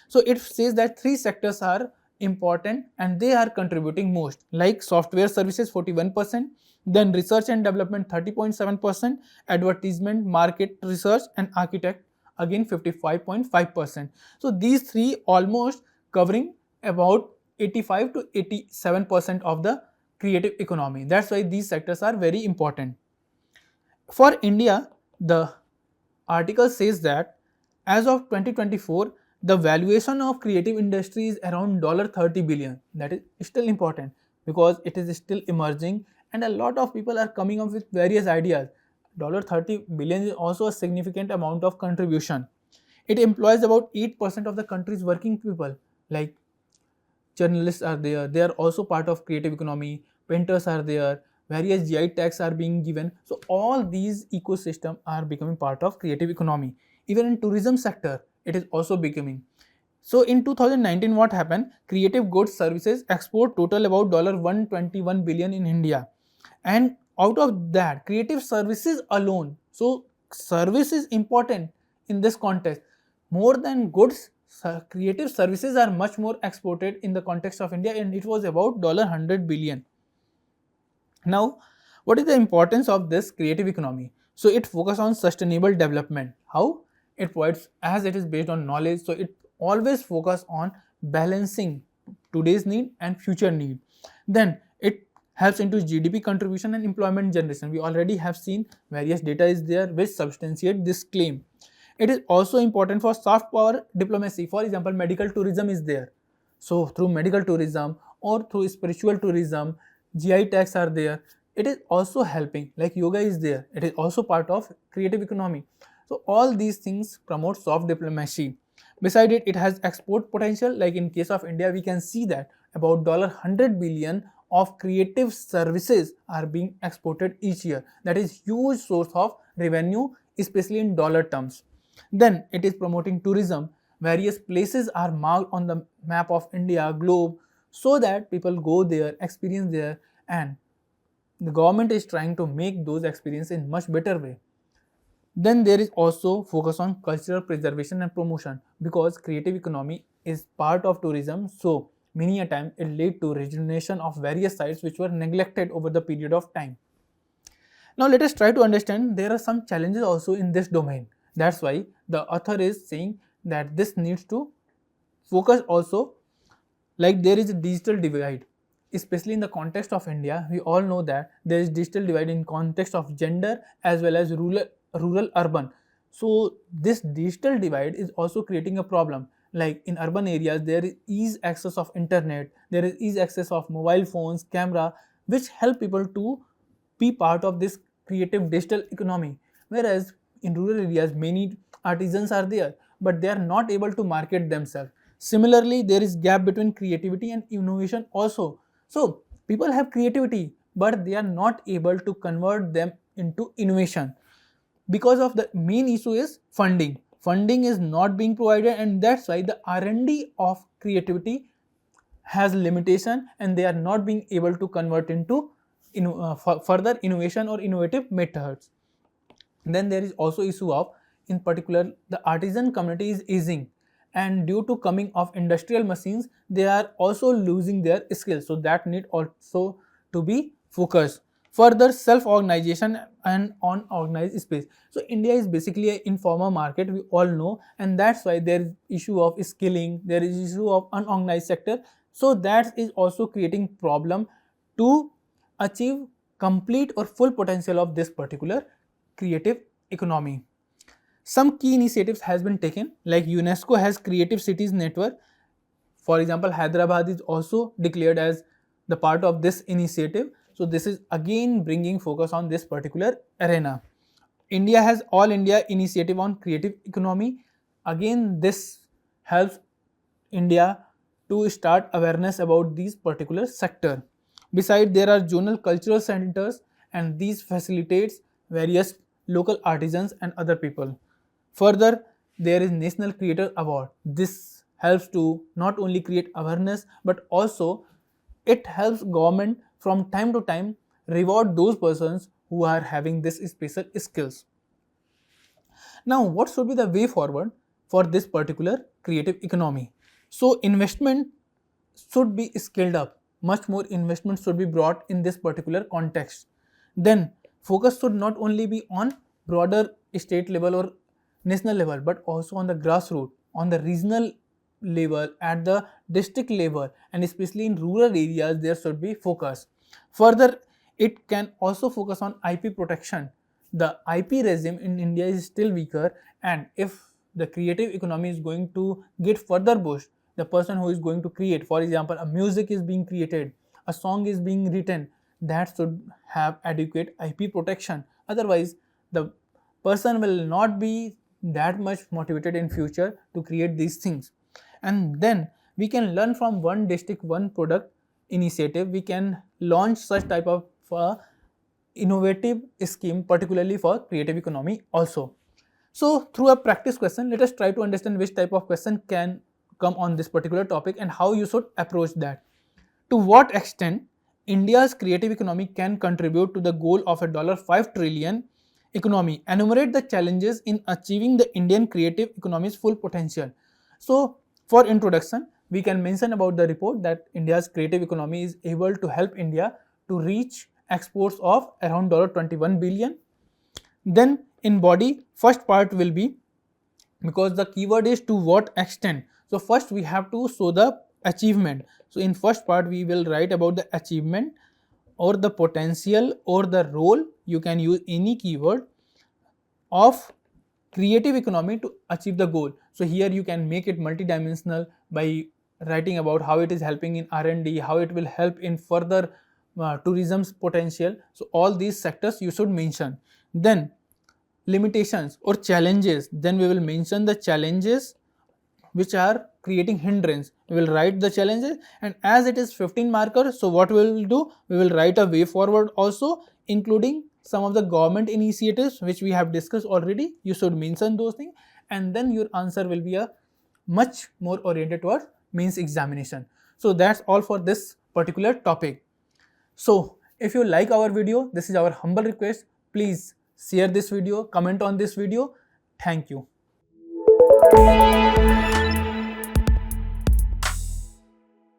So it says that 3 sectors are important and they are contributing most, like software services 41%, then research and development 30.7%, advertisement, market research and architect again 55.5%. So these 3 almost covering about 85 to 87% of the creative economy. That's why these sectors are very important. For India, the article says that as of 2024, the valuation of creative industry is around $30 billion. That is still important because it is still emerging and a lot of people are coming up with various ideas. $30 billion is also a significant amount of contribution. It employs about 8% of the country's working people, like journalists are there, they are also part of creative economy, painters are there, various GI tags are being given. So all these ecosystem are becoming part of creative economy. Even in tourism sector, it is also becoming. So in 2019, what happened? Creative goods services export total about $121 billion in India, and out of that, creative services alone. So service is important in this context. More than goods, creative services are much more exported in the context of India, and it was about $100 billion. Now, what is the importance of this creative economy? So it focuses on sustainable development. How? It provides, as it is based on knowledge, so it always focus on balancing today's need and future need. Then it helps into GDP contribution and employment generation. We already have seen various data is there which substantiate this claim. It is also important for soft power diplomacy. For example, medical tourism is there. So through medical tourism or through spiritual tourism, GI tags are there. It is also helping, like yoga is there. It is also part of creative economy. So all these things promote soft diplomacy. Beside it, it has export potential. Like in case of India, we can see that about $100 billion of creative services are being exported each year. That is huge source of revenue, especially in dollar terms. Then it is promoting tourism. Various places are marked on the map of India, globe, so that people go there, experience there, and the government is trying to make those experiences in much better way. Then there is also focus on cultural preservation and promotion, because creative economy is part of tourism. So many a time it led to rejuvenation of various sites which were neglected over the period of time. Now let us try to understand there are some challenges also in this domain. That's why the author is saying that this needs to focus also, like there is a digital divide, especially in the context of India. We all know that there is digital divide in context of gender as well as rural urban. So this digital divide is also creating a problem. Like in urban areas, there is ease access of internet, there is ease access of mobile phones, camera, which help people to be part of this creative digital economy. Whereas in rural areas, many artisans are there, but they are not able to market themselves. Similarly, there is gap between creativity and innovation also. So people have creativity, but they are not able to convert them into innovation because of the main issue is funding is not being provided, and that's why the R&D of creativity has limitation and they are not being able to convert into further innovation or innovative methods. Then there is also issue of, in particular, the artisan community is aging, and due to coming of industrial machines they are also losing their skills, so that need also to be focused. Further, self-organization and unorganized space. So India is basically an informal market, we all know, and that's why there is issue of skilling, there is issue of unorganized sector. So that is also creating problem to achieve complete or full potential of this particular creative economy. Some key initiatives has been taken, like UNESCO has Creative Cities Network. For example, Hyderabad is also declared as the part of this initiative. So this is again bringing focus on this particular arena. India has All India Initiative on Creative Economy. Again, this helps India to start awareness about these particular sector. Besides, there are zonal cultural centers, and these facilitates various local artisans and other people. Further, there is National Creator Award. This helps to not only create awareness, but also it helps government from time to time reward those persons who are having this special skills. Now, what should be the way forward for this particular creative economy? So investment should be scaled up. Much more investment should be brought in this particular context. Then focus should not only be on broader state level or national level, but also on the grassroots, on the regional level, at the district level, and especially in rural areas there should be focus. Further, it can also focus on IP protection. The IP regime in India is still weaker, and if the creative economy is going to get further boost, the person who is going to create, for example, a music is being created, a song is being written, that should have adequate IP protection. Otherwise, the person will not be that much motivated in future to create these things. And then we can learn from one district, one product initiative. We can launch such type of innovative scheme, particularly for creative economy also. So through a practice question, let us try to understand which type of question can come on this particular topic and how you should approach that. To what extent India's creative economy can contribute to the goal of a $5 trillion economy? Enumerate the challenges in achieving the Indian creative economy's full potential. So for introduction, we can mention about the report that India's creative economy is able to help India to reach exports of around $21 billion. Then in body, first part will be, because the keyword is to what extent. So first we have to show the achievement. So in first part we will write about the achievement or the potential or the role, you can use any keyword, of creative economy to achieve the goal. So here you can make it multidimensional by writing about how it is helping in R&D, how it will help in further tourism's potential. So all these sectors you should mention. Then limitations or challenges, then we will mention the challenges which are creating hindrance. We will write the challenges, and as it is 15 markers, so what we will do, we will write a way forward also, including some of the government initiatives which we have discussed already. You should mention those things, and then your answer will be a much more oriented towards means examination. So that's all for this particular topic. So if you like our video, this is our humble request, please share this video, comment on this video. Thank you.